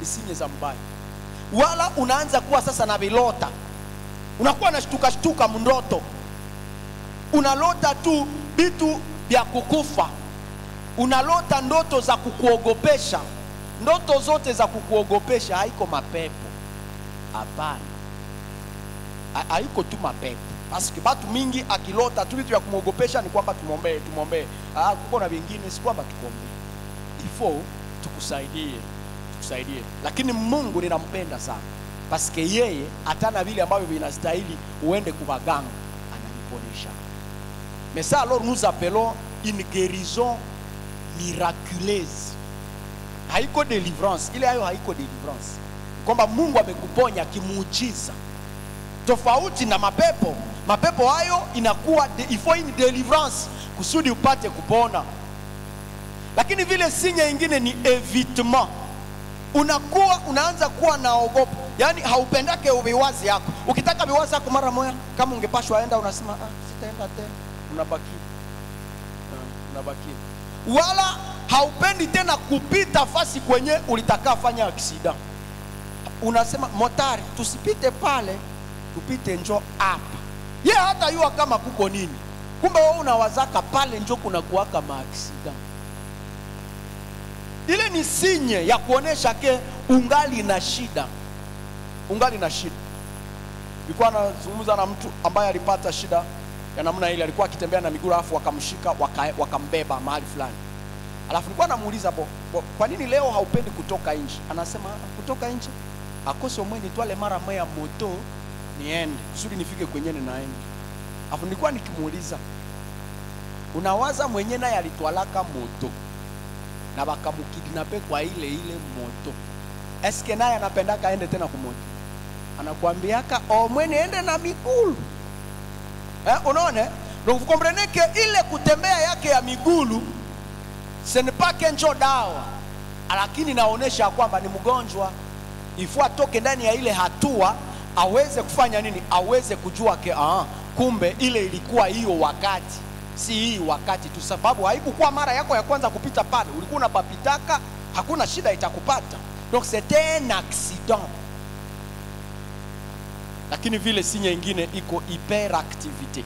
Ni sinye za mbaya. Wala unaanza kuwa sasa na vilota. Unakuwa na shtuka mndoto. Unalota tu vitu vya kukufa. Unalota ndoto za kukuogopesha. Ndoto zote za kukuogopesha haiko mapepo. Hapana. Haiko tu mapepo. Basi watu mingi akilota tu vitu vya kumwogopesha ni kwamba tumwombee. Kuko na vingine si kwamba tukombee. Ifo tukusaidie. Lakini Mungu ninampenda sana. Paske yeye atana vile ambavyo vinastahili uende kubaganga, ananiponesha. Mais ça alors nous appelons une guérison miraculeuse. Haiko deliverance, ile haiko deliverance. Kwamba Mungu amekuponya kimuujiza. Tofauti na mapepo hayo inakuwa ifo ni deliverance kusudi upate kupona. Lakini vile sinye ingine ni evitement. Unaanza kuwa na ogopa. Yani haupendake uviwazi yako. Ukitaka viwazi yako mara moja, kama ungepashwa aenda unasema sitaenda tena. Unabaki. Wala haupendi tena kupita fasi kwenye ulitaka fanya aksida. Unasema motari tusipite pale, tupite njo hapa. Hata yua kama kuko nini. Kumbe wewe unawazaka pale njo kuna kuwaka maaksida. Ile ni sinye ya kuonesha ke ungali na shida. Nilikuwa nazungumza na mtu ambaye alipata shida ya namna ile. Alikuwa akitembea na miguu afu wakamshika wakambeba mahali fulani. Alafu nilikuwa namuuliza kwa nini leo haupendi kutoka nje? Anasema kutoka nje akose mwenye twale mara moja moto niende kusudi nifike kwenye ninaenda. Alafu nilikuwa nikimuuliza, unawaza mwenye naye alitwalaka moto na bakamukidnape kwa ile moto, eske naye anapendaka aende tena kumoto? Anakuambiaka mwenye ende na migulu. Unaona? Donc vous comprenez que ile kutembea yake ya migulu ce n'est pas kenjo dawa, lakini naonesha kwamba ni mgonjwa. Ifua atoke ndani ya ile hatua aweze kufanya nini? Aweze kujua ke kumbe ile ilikuwa hiyo wakati, si hii wakati tu, sababu haikuwa mara yako ya kwanza kupita pale, ulikuwa unapapitaka, hakuna shida itakupata. Donc c'était un accident. Lakini vile sinya nyingine iko hyperactivité.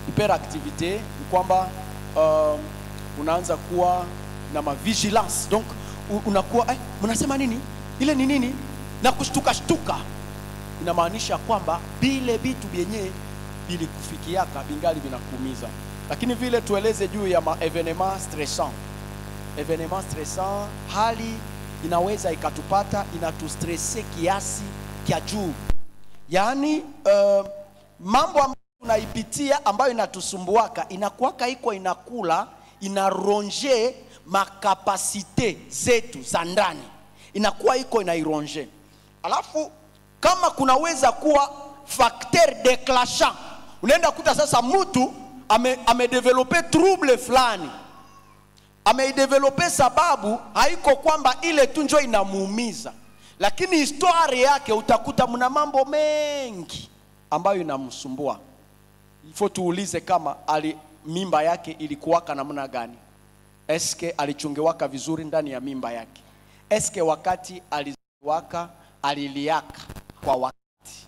Hyperactivité ni kwamba unaanza kuwa na vigilance. Donc unakuwa mnasema nini? Ile ni nini? Na kushtuka. Inamaanisha kwamba bile vitu vyenye bili kufikiaka bingali vinakuumiza. Lakini vile tueleze juu ya evenement stressant. Evenement stressant, hali inaweza ikatupata inatustresse kiasi kia juu. Yaani mambo ambayo tunaipitia ambayo inatusumbuaka inakuwaka iko inakula, inaronge makapasite zetu za ndani, inakuwa iko inaironge. Alafu kama kunaweza kuwa facteur déclenchant, unaenda kuta sasa mtu amedevelope trouble fulani, ameidevelope sababu haiko kwamba ile tu njo inamuumiza, lakini historia yake utakuta mna mambo mengi ambayo inamsumbua. Ifo tuulize kama mimba yake ilikuwaka namna gani? Eske alichungewaka vizuri ndani ya mimba yake? Eske wakati aliwaka aliliaka kwa wakati?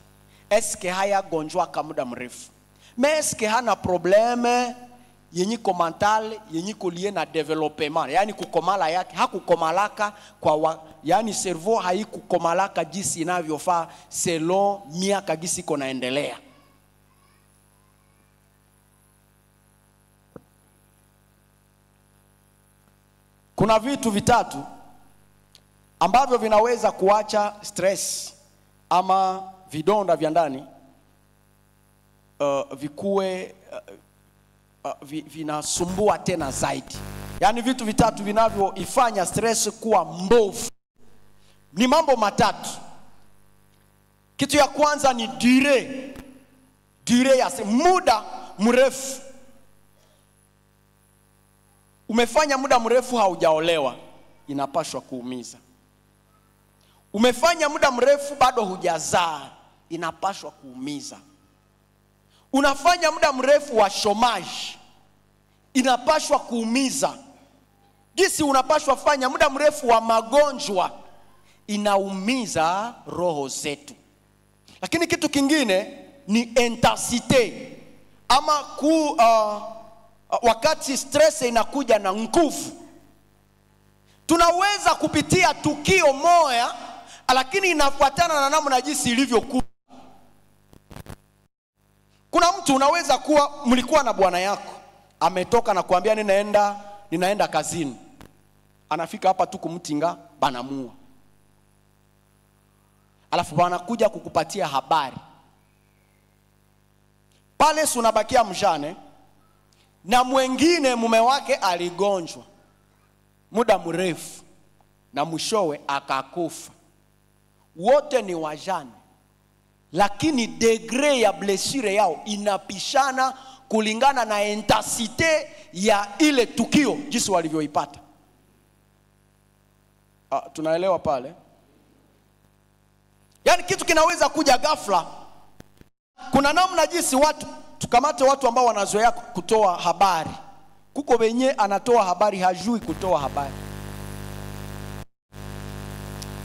Eske haya gonjwa muda mrefu? Eske hana probleme yenyiko mental yenyiko liye na development, yani kukomala yake hakukomalaka yani cerveau haikukomalaka jinsi inavyofaa selon miaka gisi iko naendelea. Kuna vitu vitatu ambavyo vinaweza kuacha stress ama vidonda vya ndani vikue vinasumbua tena zaidi. Yani vitu vitatu vinavyoifanya stress kuwa mbovu. Ni mambo matatu. Kitu ya kwanza ni durée ya muda mrefu. Umefanya muda mrefu haujaolewa, inapashwa kuumiza. Umefanya muda mrefu bado hujazaa, inapashwa kuumiza. Unafanya muda mrefu wa chômage, inapashwa kuumiza. Gisi unapashwa fanya muda mrefu wa magonjwa, inaumiza roho zetu. Lakini kitu kingine ni intensité, ama wakati stress inakuja na nguvu. Tunaweza kupitia tukio moja, lakini inafuatana na namna jinsi ilivyokuwa. Kuna mtu unaweza kuwa mlikuwa na bwana yako, ametoka na kuambia ninaenda kazini. Anafika hapa tu kumtinga banamua. Alafu bwana kuja kukupatia habari. Pale unabakia mjane na mwengine mume wake aligonjwa muda mrefu na mwishowe akakufa. Wote ni wajane, lakini degree ya blessure yao inapishana kulingana na intensite ya ile tukio jinsi walivyoipata. Tunaelewa pale? Yani kitu kinaweza kuja ghafla. Kuna namna jinsi watu, tukamate watu ambao wanazoea kutoa habari. Kuko wenye anatoa habari hajui kutoa habari.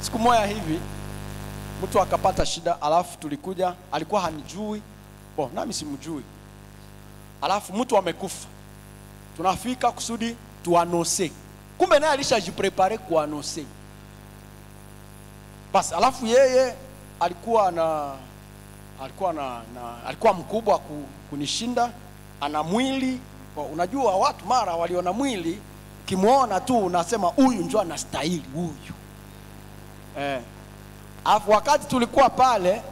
Siku moja hivi mtu akapata shida, alafu tulikuja, alikuwa hanijui, nami simjui. Alafu mtu amekufa. Tunafika kusudi tuanose. Kumbe naye alishajiprepare kuanose. Basi alafu yeye alikuwa mkubwa kunishinda, ana mwili. Unajua watu mara waliona mwili Ukimwona tu unasema huyu ndio anastahili huyu. Alafu wakati tulikuwa pale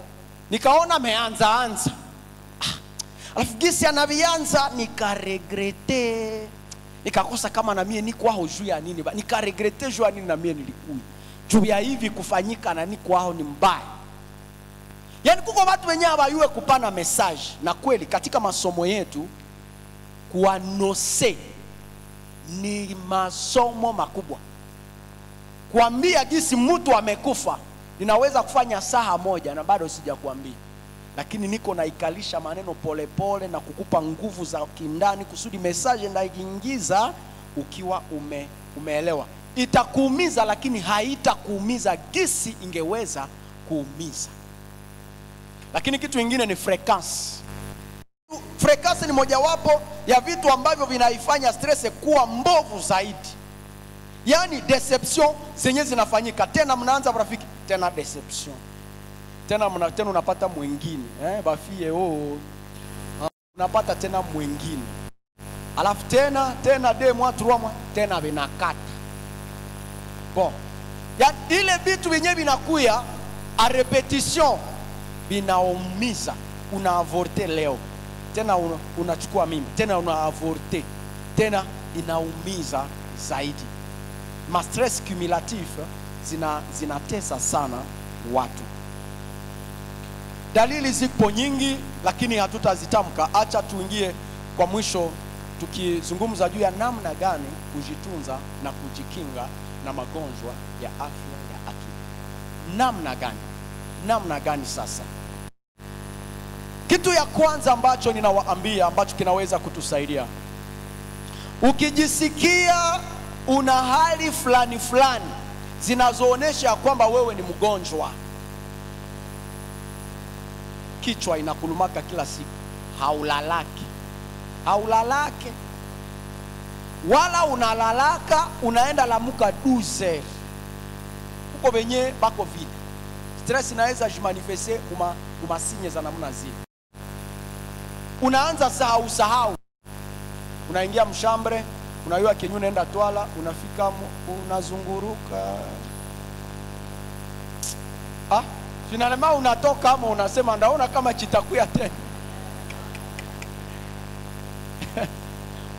nikaona ameanza. Alafu gisi anavianza nikaregrete. Nikakosa kama na mie niko hao juu ya nini. Nikaregrete juu ya nini na mie nilikuwa. Juu ya hivi kufanyika na niko hao ni mbaya. Yaani kuko watu wenyewe hawajue kupana message. Na kweli katika masomo yetu kuanose ni masomo makubwa. Kuambia jinsi mtu amekufa ninaweza kufanya saa moja na bado sijakuambia. Lakini niko naikalisha maneno pole na kukupa nguvu za kindani kusudi message ndaiingiza ukiwa umeelewa. Itakuumiza lakini haitakuumiza gisi ingeweza kuumiza. Lakini kitu kingine ni frequency. Frequency ni mojawapo ya vitu ambavyo vinaifanya stress kuwa mbovu zaidi. Yaani deception zenye zinafanyika, tena mnaanza rafiki, tena deception. Tena unapata mwingine, bafie unapata tena mwingine. Alafu tena 2 mois 3 mois tena vinakata. Bon. Ya ile vitu vyenyewe vinakuya a repetition vinaumiza. Una avorte leo. Tena unachukua mimba, tena una avorte. Tena inaumiza zaidi. Ma stress cumulatif zinatesa sana watu. Dalili zipo nyingi lakini hatutazitamka. Acha tuingie kwa mwisho tukizungumza juu ya namna gani kujitunza na kujikinga na magonjwa ya afya ya akili. Namna gani sasa? Kitu ya kwanza ambacho ninawaambia ambacho kinaweza kutusaidia. Ukijisikia una hali fulani zinazoonesha kwamba wewe ni mgonjwa. Kichwa inakulumaka kila siku, haulalaki. Wala unalalaka unaenda lamuka 12. Uko venye bako vile. Stress inaweza jimanifeste kuma sinye za namna zile. Unaanza sahau. Unaingia mshambre, unayua kenyu unaenda twala, unafika unazunguruka. Finalema unatoka ama unasema ndaona kama chitakuya tena.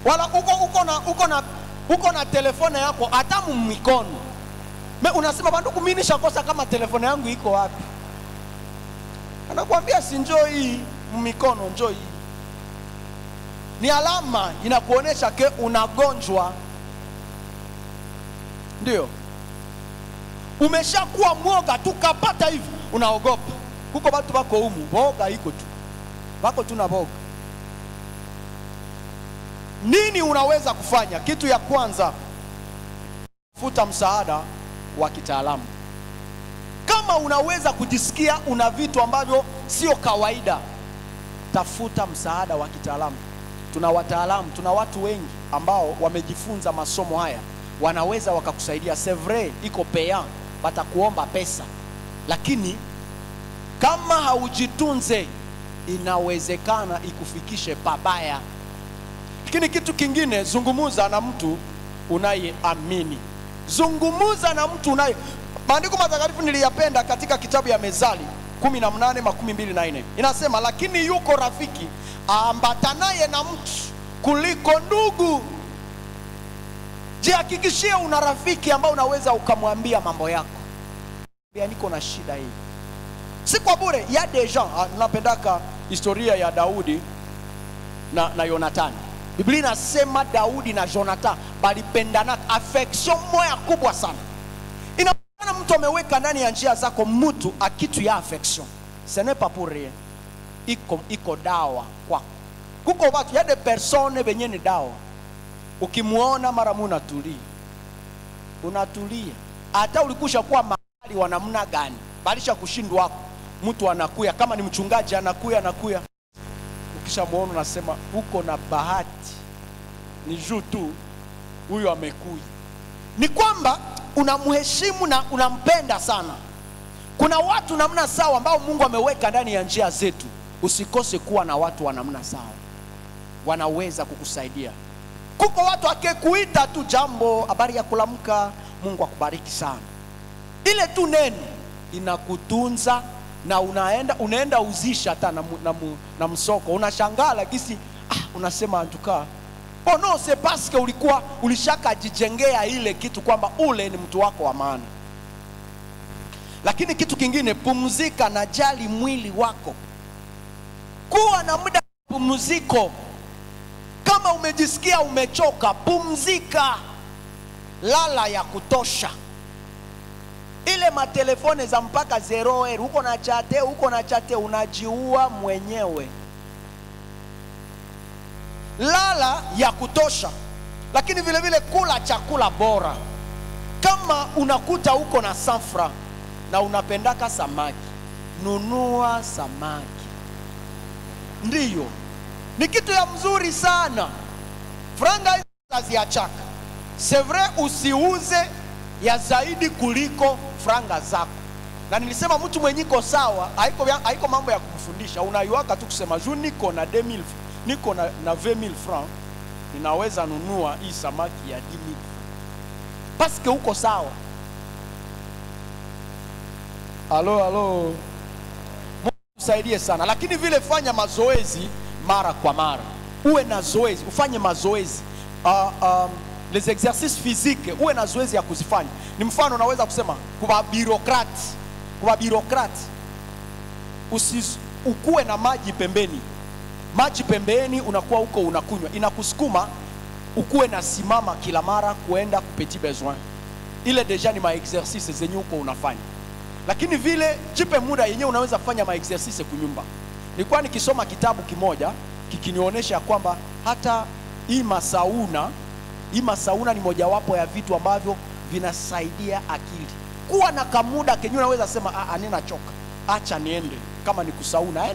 Wala uko na telefone yako hata mikono. Unasema bandu kuminisha kosa kama telefone yangu iko wapi? Anakuambia si njoo hii mikono, njoo hii. Ni alama inakuonesha ke unagonjwa. Ndio. Umeshakuwa mwoga tukapata hivi, unaogopa. Kuko watu wako humu, boga iko tu. Wako tu na boga. Nini unaweza kufanya? Kitu ya kwanza, futa msaada wa kitaalamu. Kama unaweza kujisikia una vitu ambavyo sio kawaida, tafuta msaada wa kitaalamu. Tuna wataalamu, tuna watu wengi ambao wamejifunza masomo haya, wanaweza wakakusaidia. C'est vrai, iko payant, batakuomba pesa. Lakini kama haujitunze inawezekana ikufikishe pabaya. Lakini kitu kingine, zungumuza na mtu unayeamini. Zungumuza na mtu unaye. Maandiko matakatifu niliyapenda katika kitabu ya Mezali 18:24. Inasema lakini yuko rafiki ambatanaye na mtu kuliko ndugu. Jihakikishie una rafiki ambao unaweza ukamwambia mambo yako. Niko na shida hii. Si kwa bure, ya des gens, napendaka historia ya Daudi na Jonathan. Biblia inasema Daudi na Jonathan balipendana affection moja kubwa sana. Inaonekana mtu ameweka ndani ya njia zako mtu akitu ya affection. Ce n'est pas pour rien. Iko dawa kwa. Kuko watu ya de personnes benye ni dawa. Ukimuona mara unatulia. Hata ulikusha kuwa mahali wa namna gani, balisha kushindwa wako. Mtu anakuya kama ni mchungaji anakuya. Ukishamuona unasema uko na bahati. Ni juu tu huyo amekuja. Ni kwamba unamheshimu na unampenda sana. Kuna watu namna sawa ambao Mungu ameweka ndani ya njia zetu. Usikose kuwa na watu wa namna sawa. Wanaweza kukusaidia. Kuko watu akikuita tu jambo, habari ya kulamka, Mungu akubariki sana. Ile tu neno inakutunza na unaenda uzisha hata na msoko. Unashangala kisi unasema antuka. Oh no, c'est parce que ulishaka jijengea ile kitu kwamba ule ni mtu wako wa maana. Lakini kitu kingine, pumzika na jali mwili wako. Kuwa na muda pumziko. Kama umejisikia umechoka, pumzika. Lala ya kutosha. Ile matelefone za mpaka 0 huko na chate unajiua mwenyewe. Lala ya kutosha. Lakini vile vile kula chakula bora. Kama unakuta uko na safra na unapendaka samaki, nunua samaki. Ndiyo, ni kitu ya mzuri sana. Franga hizi haziachaka. C'est vrai, usiuze ya zaidi kuliko franga zako. Na nilisema mtu mwenye iko sawa, haiko mambo ya kumfundisha. Unayuaka tu kusema juu niko na 2000, niko na 20000 francs, ninaweza nunua hii samaki ya 10000. Parce que uko sawa. Alo. Mungu usaidie sana. Lakini vile fanya mazoezi mara kwa mara. Uwe na zoezi, ufanye mazoezi. Les exercices physiques, uwe na zoezi ya kuzifanya. Ni mfano unaweza kusema kwa birokrati ukuwe na maji pembeni. Maji pembeni unakuwa huko unakunywa. Inakusukuma ukuwe na simama kila mara kuenda petit besoin. Ile deja ni ma exercices zenye uko unafanya. Lakini vile jipe muda yenyewe unaweza kufanya ma exercices kunyumba. Nilikuwa nikisoma kitabu kimoja kikinionyesha kwamba hata hii masauna ni mojawapo ya vitu ambavyo vinasaidia akili. Kuwa na kamuda kenye unaweza sema nina choka, acha niende. Kama ni kusauna,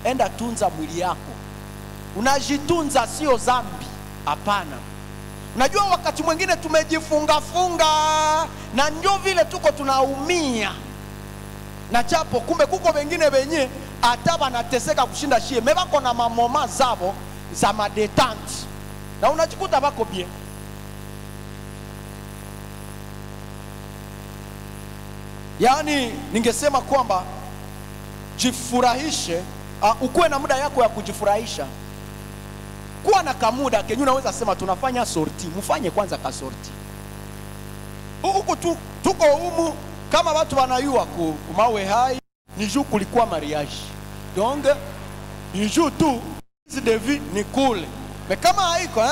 enda tunza mwili yako. Unajitunza sio dhambi, hapana. Unajua wakati mwingine tumejifunga na ndio vile tuko tunaumia. Na japo kumbe kuko wengine wenye hata wanateseka kushinda shie, mebako na mamoma zabo za madetente. Na unajikuta bako bien. Yani ningesema kwamba jifurahishe, ukuwe na muda yako ya kujifurahisha. Kuwa na kamuda kenye unaweza sema tunafanya sorti, mfanye kwanza ka sorti. Huku tuko humu kama watu wanayua kumawe hai, ni juu kulikuwa mariage. Donc ni juu tu de vie ni kule. Mais kama haiko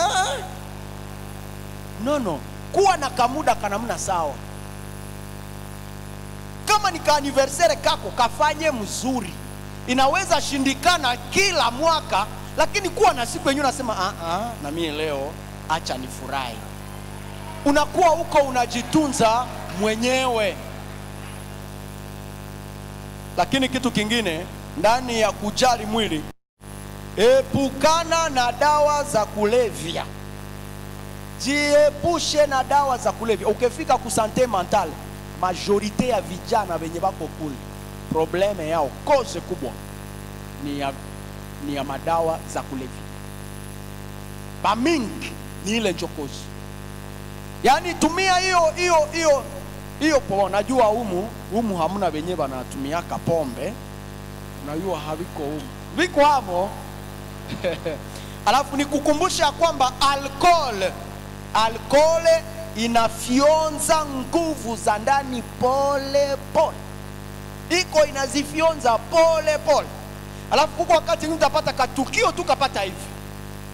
no, kuwa na kamuda kanamna sawa. Kama ni ka anniversaire kako, kafanye mzuri. Inaweza shindikana kila mwaka, lakini kuwa na siku yenyewe unasema na mimi leo acha nifurahi. Unakuwa huko unajitunza mwenyewe. Lakini kitu kingine ndani ya kujali mwili, epukana na dawa za kulevya. Jiepushe na dawa za kulevya. Ukifika ku santé mentale, majorite ya vijana wenye bako kule, probleme yao cause kubwa ni ya madawa za kulevya. Bamingi ni ile chokozi. Yani tumia hiyo po. Najua humu hamuna wenye banatumiaka pombe. Unajua haviko humu. Viko hapo. Alafu nikukumbusha kwamba alcohol inafionza nguvu za ndani pole pole. Iko inazifionza pole pole. Alafu kuko wakati utapata katukio tu kapata hivi,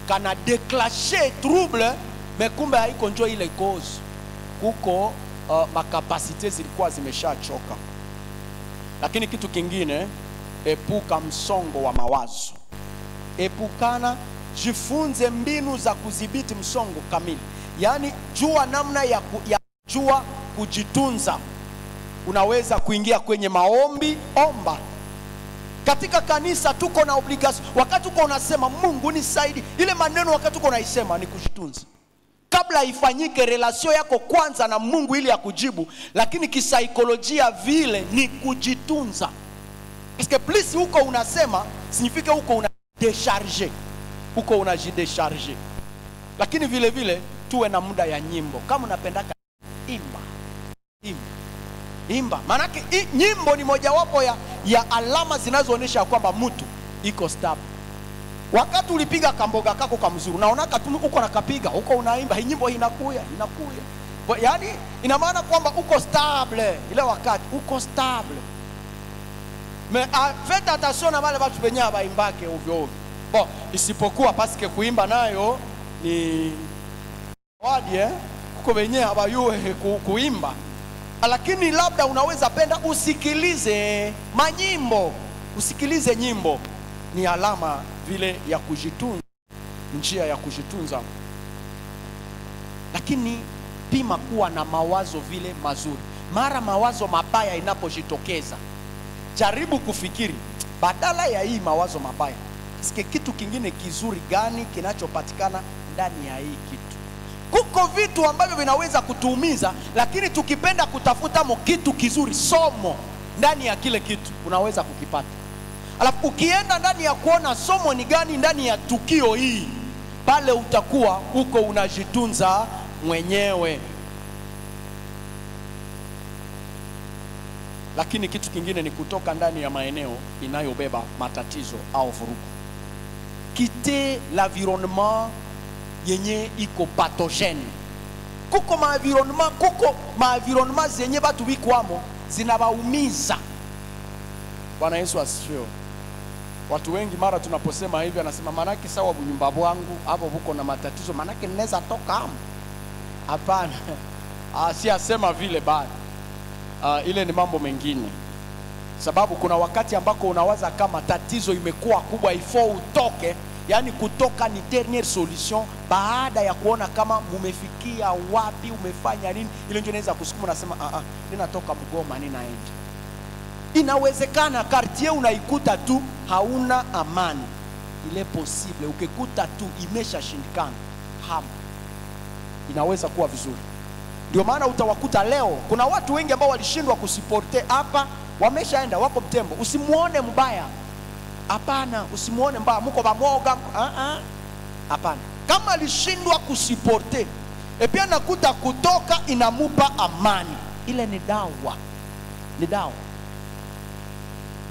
kana déclencher trouble, mekumbe haiko njoo ile cause. Kuko makapasite zilikuwa zimeshachoka. Lakini kitu kingine, epuka msongo wa mawazo. Epukana, jifunze mbinu za kudhibiti msongo kamili. Yani jua namna ya jua kujitunza. Unaweza kuingia kwenye maombi, omba. Katika kanisa tuko na obligation. Wakati uko unasema Mungu nisaidie, ile maneno wakati uko unaisema ni kujitunza. Kabla ifanyike relation yako kwanza na Mungu ili akujibu, lakini kisaikolojia vile ni kujitunza. Parce que plus uko unasema, signifie uko una décharger. Uko unajidécharger. lakini vile vile tuwe na muda ya nyimbo. Kama unapendaka imba. Maanake nyimbo ni mojawapo ya alama zinazoonyesha kwamba mtu iko stable. Wakati ulipiga kamboga kako kamzuri, unaonaka tu uko nakapiga, uko unaimba, hii nyimbo inakuya. Yaani ina maana kwamba uko stable, ile wakati uko stable. Faites attention na wale watu wenye baimbake ovyo ovyo. Bon, isipokuwa paske kuimba nayo ni wadi kuko wenye habayue kuimba. Lakini labda unaweza penda usikilize manyimbo, usikilize nyimbo. Ni alama vile ya kujitunza, njia ya kujitunza. Lakini pima kuwa na mawazo vile mazuri. Mara mawazo mabaya inapojitokeza, jaribu kufikiri badala ya hii mawazo mabaya, sike kitu kingine kizuri gani kinachopatikana ndani ya hii kitu. Kuko vitu ambavyo vinaweza kutuumiza, lakini tukipenda kutafuta kitu kizuri, somo ndani ya kile kitu, unaweza kukipata. Alafu ukienda ndani ya kuona somo ni gani ndani ya tukio hii, pale utakuwa uko unajitunza mwenyewe. Lakini kitu kingine ni kutoka ndani ya maeneo inayobeba matatizo au vurugu. Quitter l'environnement yenye iko pathogene. Kuko ma-environnement zenye batu bikwamo zinabaumiza. Bwana Yesu asifiwe. Watu wengi mara tunaposema hivi anasema manake sawa nyumba bwangu hapo buko na matatizo, manake ninaweza toka hapo. Hapana. Si asema vile bado. Ile ni mambo mengine. Sababu kuna wakati ambako unawaza kama tatizo imekuwa kubwa ifo utoke, yani kutoka ni dernière solution, baada ya kuona kama mumefikia wapi, umefanya nini, ile ndio inaweza kusukuma unasema ninatoka Mgoma ninaenda. Inawezekana quartier unaikuta tu hauna amani. Ile possible ukikuta tu imeshashindikana, inaweza kuwa vizuri. Ndio maana utawakuta leo kuna watu wengi ambao walishindwa kusiporte hapa, wameshaenda wako Mtembo. Usimuone mbaya. Hapana, usimuone mbaya, mko bamoga. Hapana. Kama alishindwa kusiporte, pia nakuta kutoka inamupa amani. Ile ni dawa. Ni dawa.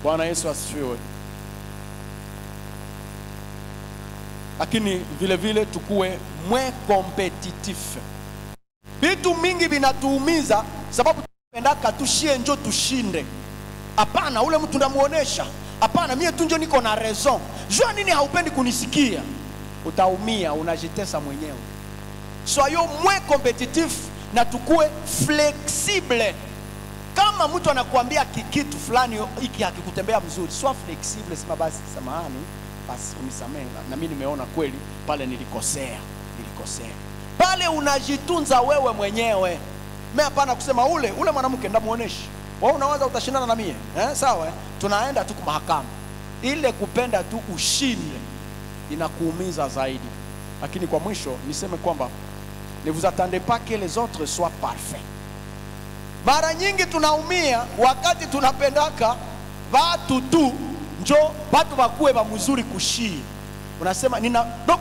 Bwana Yesu asifiwe. Lakini vile vile tukue mwe competitif. Vitu mingi vinatuumiza sababu tunapendaka tushie njo tushinde. Hapana, ule mtu ndamuonesha. Hapana, mie tu njo niko na raison. Jua nini haupendi kunisikia? Utaumia, unajitesa mwenyewe. Soyons moins compétitif na tukue flexible. Kama mtu anakuambia kitu fulani hiki hakikutembea mzuri, sio flexible, sema basi samahani, basi unisamehe na mimi nimeona kweli pale nilikosea. Pale unajitunza wewe mwenyewe. Mimi hapana kusema ule mwanamke ndamuonesha. Wewe unawaza utashindana na mie? Sawa, tunaenda tu kwa mahakama. Ile kupenda tu ushinde inakuumiza zaidi. Lakini kwa mwisho niseme kwamba ne vous attendez pas que les autres soient parfaits. Mara nyingi tunaumia wakati tunapendaka watu tu njo watu wakuwe wa mzuri kushii. Unasema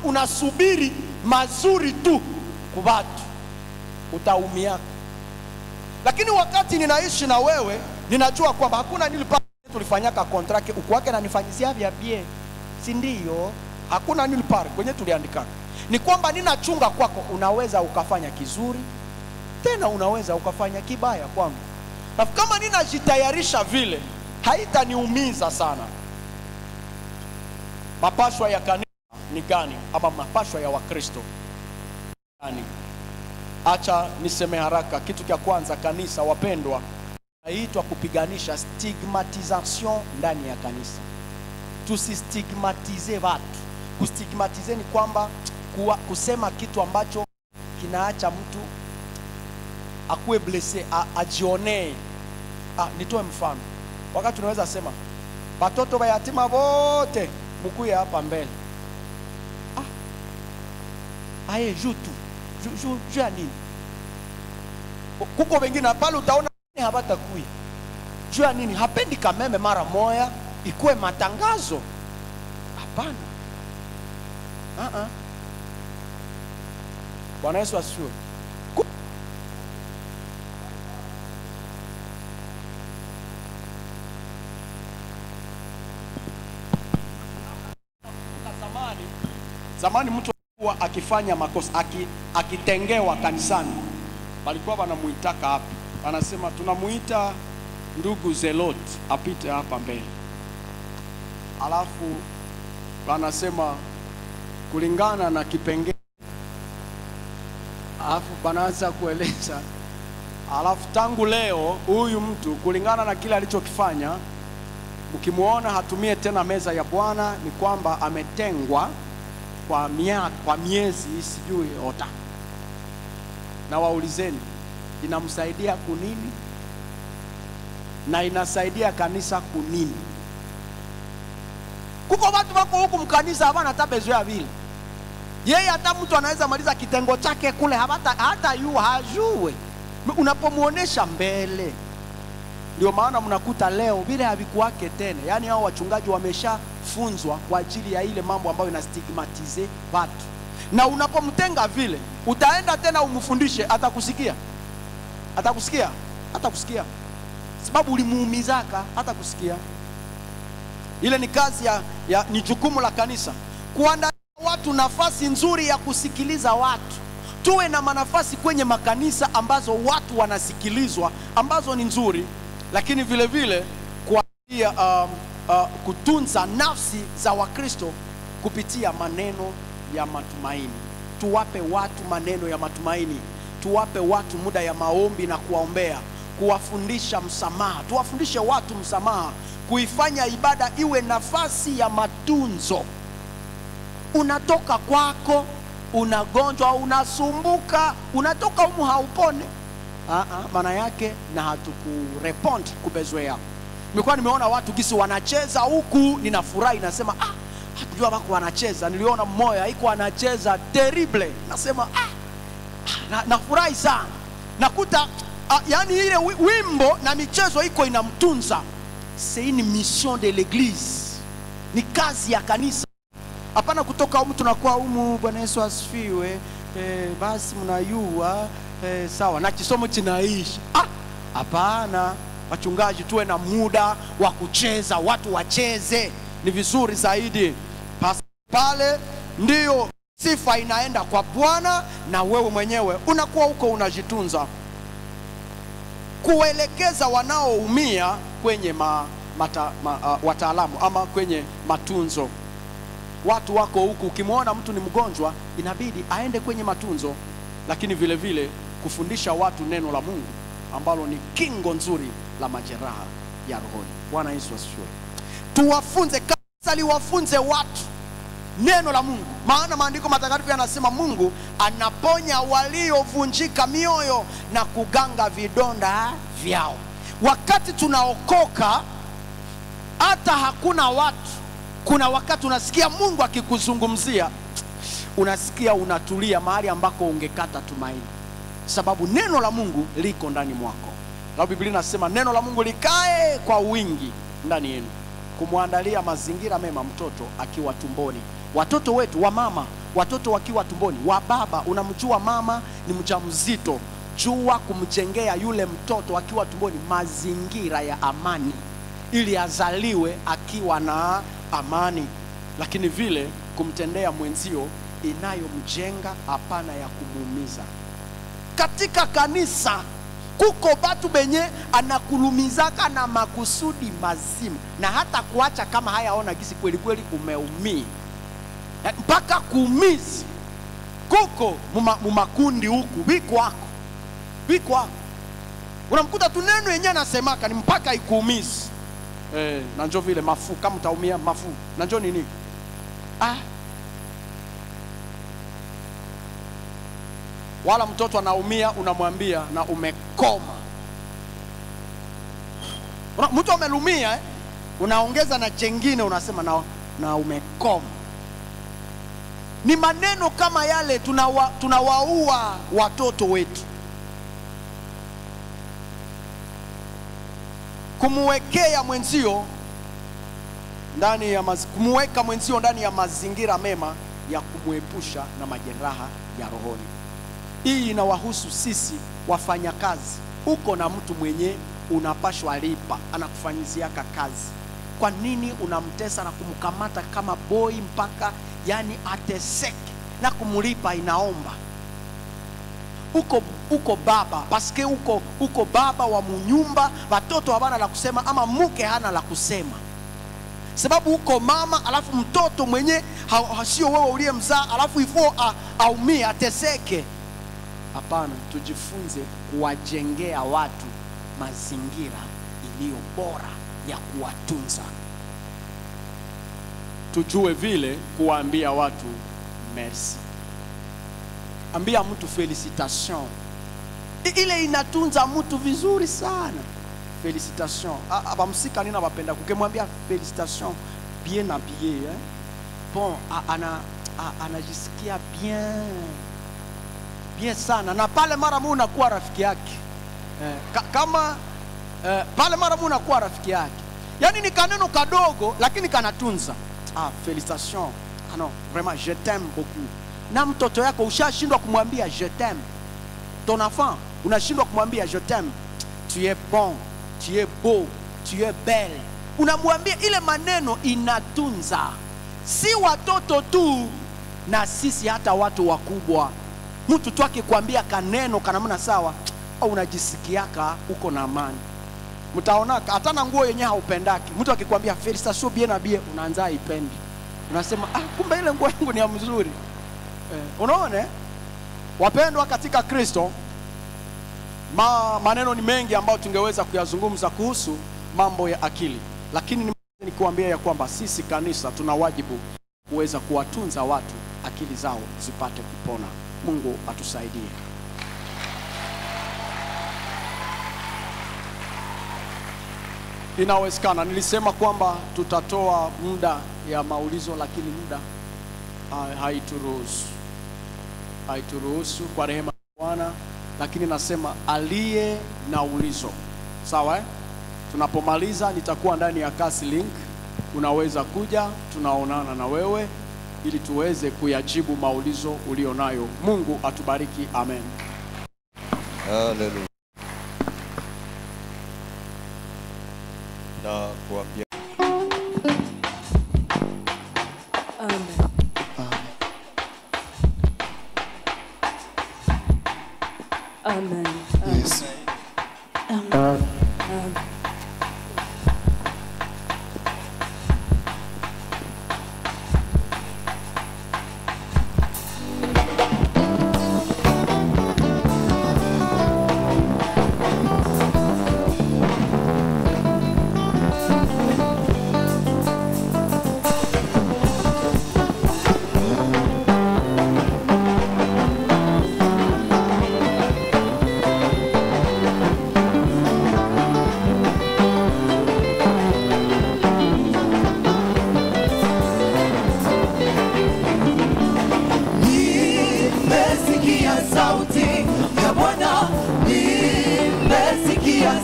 unasubiri mazuri tu kwa watu, utaumia. Lakini wakati ninaishi na wewe, ninajua kwamba hakuna nilipa tulifanyaka contract uko wake na nifanyizia vya bie. Si ndio? Hakuna nilipa kwenye tuliandika. Ni kwamba ninachunga kwako, unaweza ukafanya kizuri, tena unaweza ukafanya kibaya kwangu. Na kama ninajitayarisha vile, haitaniumiza sana. Mapashwa ya kanisa ni gani? Ama mapashwa ya Wakristo gani? Acha niseme haraka. Kitu cha kwanza, kanisa wapendwa, inaitwa kupiganisha stigmatisation ndani ya kanisa. Tusistigmatize watu. Kustigmatize ni kwamba kusema kitu ambacho kinaacha mtu akuwe blessé, ajione. Nitoe mfano. Wakati tunaweza sema watoto wa yatima wote mkuye hapa mbele. Aye jutu. Jua nini? Kuko wengine pale utaona habatakuya. Jua nini? Hapendi kameme mara moya ikuwe matangazo. Hapana. Bwana Yesu asifiwe. Zamani mtu alikuwa akifanya makosa, akitengewa kanisani, walikuwa wanamuitaka hapa, wanasema tunamuita ndugu Zelot apite hapa mbele, alafu wanasema kulingana na kipengele, alafu wanaanza kueleza, alafu tangu leo huyu mtu kulingana na kile alichokifanya, ukimuona hatumie tena meza ya Bwana, ni kwamba ametengwa kwa miezi sijui ota. Na waulizeni, inamsaidia kunini? Na inasaidia kanisa kunini? Kuko watu wako huku mkanisa hawana tabezoea vile. Yeye hata mtu anaweza maliza kitengo chake kule hata yu hajue. Unapomuonesha mbele. Ndio maana mnakuta leo vile havikuwake tena. Yaani hao wachungaji wameshafunzwa kwa ajili ya ile mambo ambayo inastigmatize watu. Na unapomtenga vile, utaenda tena umfundishe, atakusikia. Atakusikia? Atakusikia. Sababu ulimuumizaka, atakusikia. Ile ni kazi ni jukumu la kanisa. Kuandaa watu nafasi nzuri ya kusikiliza watu. Tuwe na manafasi kwenye makanisa ambazo watu wanasikilizwa, ambazo ni nzuri, lakini vile vile kuangalia kutunza nafsi za Wakristo kupitia maneno ya matumaini. Tuwape watu maneno ya matumaini. Tuwape watu muda ya maombi na kuwaombea, kuwafundisha msamaha. Tuwafundishe watu msamaha, kuifanya ibada iwe nafasi ya matunzo. Unatoka kwako, unagonjwa, unasumbuka, unatoka humu haupone. Maana yake na hatukurespond kubezoea. Nimekuwa nimeona watu gisi wanacheza huku, ninafurahi, nasema hatujua wako wanacheza. Niliona mmoja haiko anacheza terrible, nasema nafurahi sana. Nakuta yani ile wimbo na michezo iko inamtunza. C'est une mission de l'église. Ni kazi ya kanisa. Hapana kutoka humu tunakuwa humu, Bwana Yesu asifiwe, basi mnayua sawa na kisomo kinaishi. Hapana, wachungaji tuwe na muda wa kucheza, watu wacheze, ni vizuri zaidi. Pale ndio sifa inaenda kwa Bwana na wewe mwenyewe unakuwa huko unajitunza. Kuelekeza wanaoumia kwenye wataalamu ama kwenye matunzo. Watu wako huku, ukimwona mtu ni mgonjwa inabidi aende kwenye matunzo, lakini vile vile kufundisha watu neno la Mungu ambalo ni kingo nzuri la majeraha ya rohoni. Bwana Yesu asifiwe. Tuwafunze, kanisa liwafunze watu neno la Mungu, maana maandiko matakatifu yanasema Mungu anaponya waliovunjika mioyo na kuganga vidonda vyao. Wakati tunaokoka, hata hakuna watu, kuna wakati unasikia Mungu akikuzungumzia, unasikia unatulia mahali ambako ungekata tumaini, sababu neno la Mungu liko ndani mwako. Na Biblia inasema neno la Mungu likae kwa wingi ndani yenu, kumwandalia mazingira mema mtoto akiwa tumboni. Watoto wetu wa mama, watoto wakiwa tumboni, wa baba, unamjua mama ni mjamzito, jua kumjengea yule mtoto akiwa tumboni mazingira ya amani ili azaliwe akiwa na amani, lakini vile kumtendea mwenzio inayomjenga, hapana ya kumuumiza. Katika kanisa kuko batu benye anakulumizaka na makusudi mazima, na hata kuacha kama hayaona gisi kweli kweli umeumia mpaka kuumiza. Kuko mumakundi huku biko wako unamkuta tu neno yenyewe anasemaka ni mpaka ikuumize. Na njoo vile mafu, kama utaumia mafu, na njoo nini? Wala mtoto anaumia unamwambia na umekoma. Mtu amelumia unaongeza na jengine unasema na umekoma. Ni maneno kama yale tunawaua watoto wetu. Kumuwekea mwenzio ndani ya kumuweka mwenzio ndani ya mazingira mema ya kumuepusha na majeraha ya rohoni. hii inawahusu sisi wafanyakazi. Uko na mtu mwenye unapashwa lipa, anakufanyiziaka kazi. Kwa nini unamtesa na kumkamata kama boy mpaka yani ateseke na kumulipa? Inaomba uko baba, paske uko baba wa munyumba, watoto habana la kusema ama muke hana la kusema. Sababu uko mama, alafu mtoto mwenye hasio wewe uliyemzaa, alafu ifo aumie ateseke. Hapana, tujifunze kuwajengea watu mazingira iliyo bora ya kuwatunza. Tujue vile kuambia watu merci. Ambia mtu felicitation. Ile inatunza mtu vizuri sana. Felicitation. Abamsika nina wapenda kukemwambia felicitation, bien habillé, hein? Bon, anajisikia bien sana, na pale mara mu unakuwa rafiki yake. Kama pale mara mu unakuwa rafiki yake. Yani ni kaneno kadogo lakini kanatunza. Félicitations. Non, vraiment je t'aime beaucoup. Na mtoto yako ushashindwa kumwambia je t'aime. Ton enfant unashindwa kumwambia je t'aime. Tu es bon, tu es beau, tu es belle. Unamwambia, ile maneno inatunza. Si watoto tu, na sisi hata watu wakubwa. Mtu tu akikwambia kaneno kanamna sawa, au unajisikiaka uko na amani. Mtaona hata na nguo yenyewe haupendaki, mtu akikwambia félicitations bien habillé, unaanza ipendi. Unasema kumbe ile nguo yangu ni ya mzuri. Unaona? Wapendwa katika Kristo, maneno ni mengi ambayo tungeweza kuyazungumza kuhusu mambo ya akili, lakini nikuambia ya kwamba sisi kanisa tuna wajibu kuweza kuwatunza watu akili zao zipate kupona. Mungu atusaidie. Inawezekana nilisema kwamba tutatoa muda ya maulizo, lakini muda haituruhusu kwa rehema ya Bwana, lakini nasema aliye na ulizo. Sawa? Tunapomaliza nitakuwa ndani ya Kasi Link, unaweza kuja, tunaonana na wewe ili tuweze kuyajibu maulizo ulionayo. Mungu atubariki. Amen. Hallelujah. Na kuambia Amen. Amen. yes. Amen.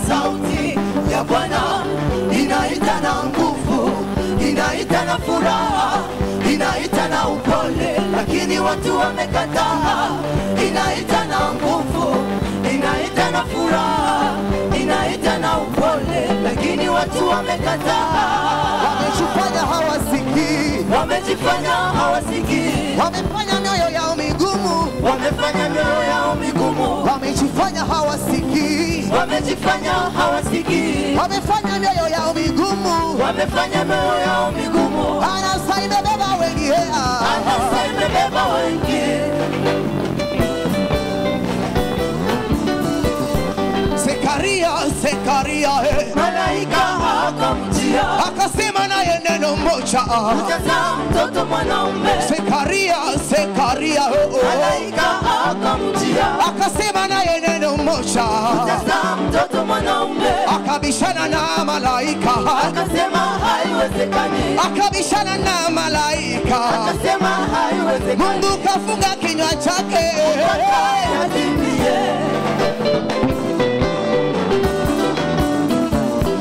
Sauti ya Bwana inaita na nguvu, inaita na furaha, inaita na upole, lakini watu wamekataa. Inaita na nguvu, inaita na furaha, inaita na upole, lakini watu wamekataa. Wamejifanya hawasikii, wamejifanya hawasikii, wamefanya mioyo yao migumu, wamefanya mioyo yao migumu, wamejifanya hawasikii, wamejifanya hawasikii, wamefanya mioyo yao migumu, wamefanya mioyo yao migumu. Anasa imebeba wengi, Anasa imebeba wengi. Zekaria, malaika akamjia, akasema naye neno moja, utazaa mtoto mwanaume. Zekaria, malaika akamjia, akasema naye neno moja, utazaa mtoto mwanaume. Akabishana na malaika, akasema haiwezekani, akabishana na malaika, akasema haiwezekani. Mungu kafunga kinywa chake,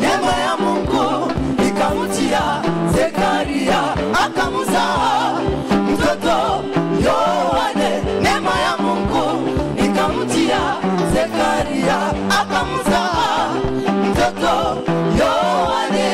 neema ya Mungu ikamjia Zekaria, akamzaa mtoto Yohane. Neema ya Mungu Yohane.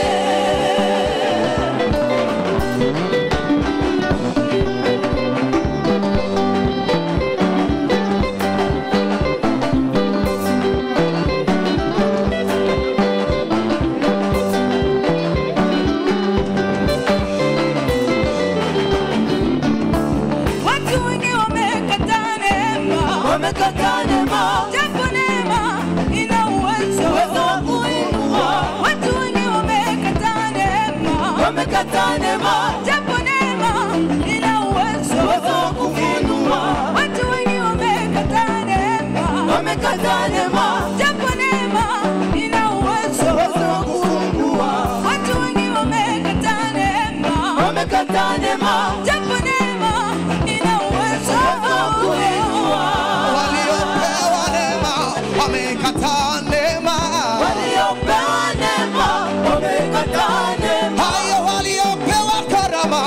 Watu wengi wamekataa neema, Wamekataa neema, japo neema ina uwezo wa kuinua. Watu wengi wamekataa neema, Wamekataa neema, japo neema ina uwezo wa kuinua. Watu wengi wamekataa neema, Wamekataa neema, japo neema ina uwezo wa kufungua. Watu wengi wamekataa neema, Wamekataa neema, japo neema ina uwezo wa kuinua. Waliopewa neema wamekataa neema. Waliopewa neema, wamekataa neema. Hayo waliopewa karama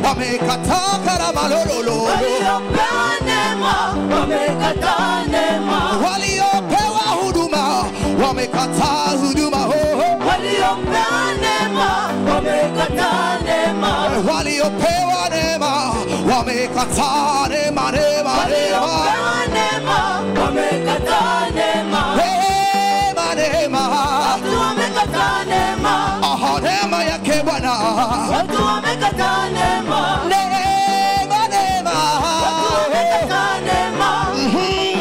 wamekataa karama lololo. Waliopewa neema, wamekataa neema. Waliopewa huduma wamekataa huduma. Waliopewa neema, wamekataa neema. Waliopewa neema wamekataa neema, neema, neema. Waliopewa neema, wamekataa neema. Neema, neema. Watu wamekataa neema. Aha, neema yake Bwana. Watu wamekataa neema. Neema, neema. Watu wamekataa neema.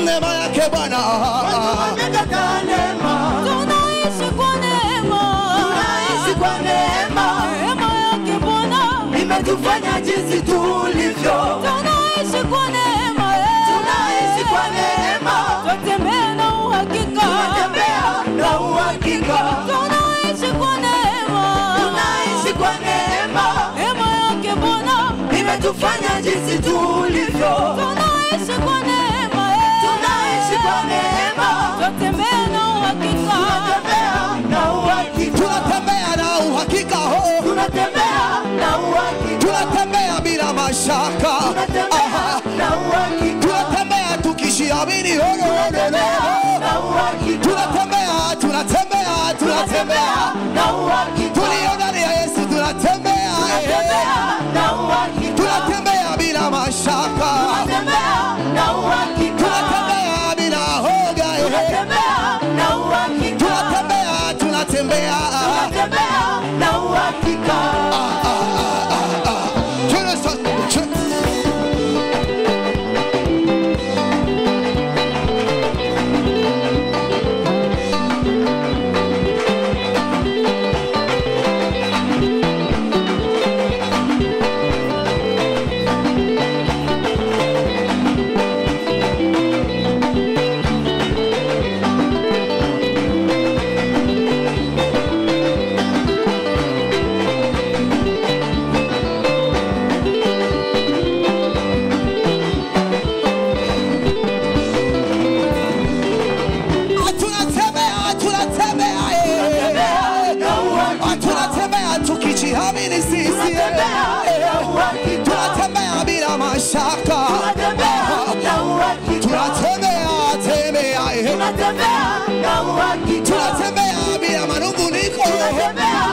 Neema yake Bwana. Watu wamekataa neema. Tunaishi kwa neema, Tunaishi kwa neema. neema yake Bwana Imetufanya jinsi tulivyo. tunaishi kwa neema, Tunaishi kwa neema. twatembea na uhakika, Tunatembea na uhakika. tunaishi kwa neema, Tunaishi kwa neema. neema yake Bwana Imetufanya jinsi tulivyo. tunaishi kwa neema, Tunaishi kwa neema. twatembea na uhakika, Tunatembea na uhakika. Tunatembea na uhakika, Tunatembea na uhakika. tunatembea bila mashaka. Tunatembea na uhakika. Tunatembea tukishiamini, Tunatembea na uhakika. tunatembea, tunatembea, tunatembea. na uhakika. Tulio ndani ya Yesu tunatembea, Tunatembea na uhakika. tunatembea bila mashaka, Tunatembea na uhakika. tunatembea bila hoga, Tunatembea na uhakika. tunatembea, tunatembea. Tunatembea na uhakika. Tunatembea tukijiamini sisi, tunatembea bila mashaka, tunatembea tunatembea bila manunguniko, tunatembea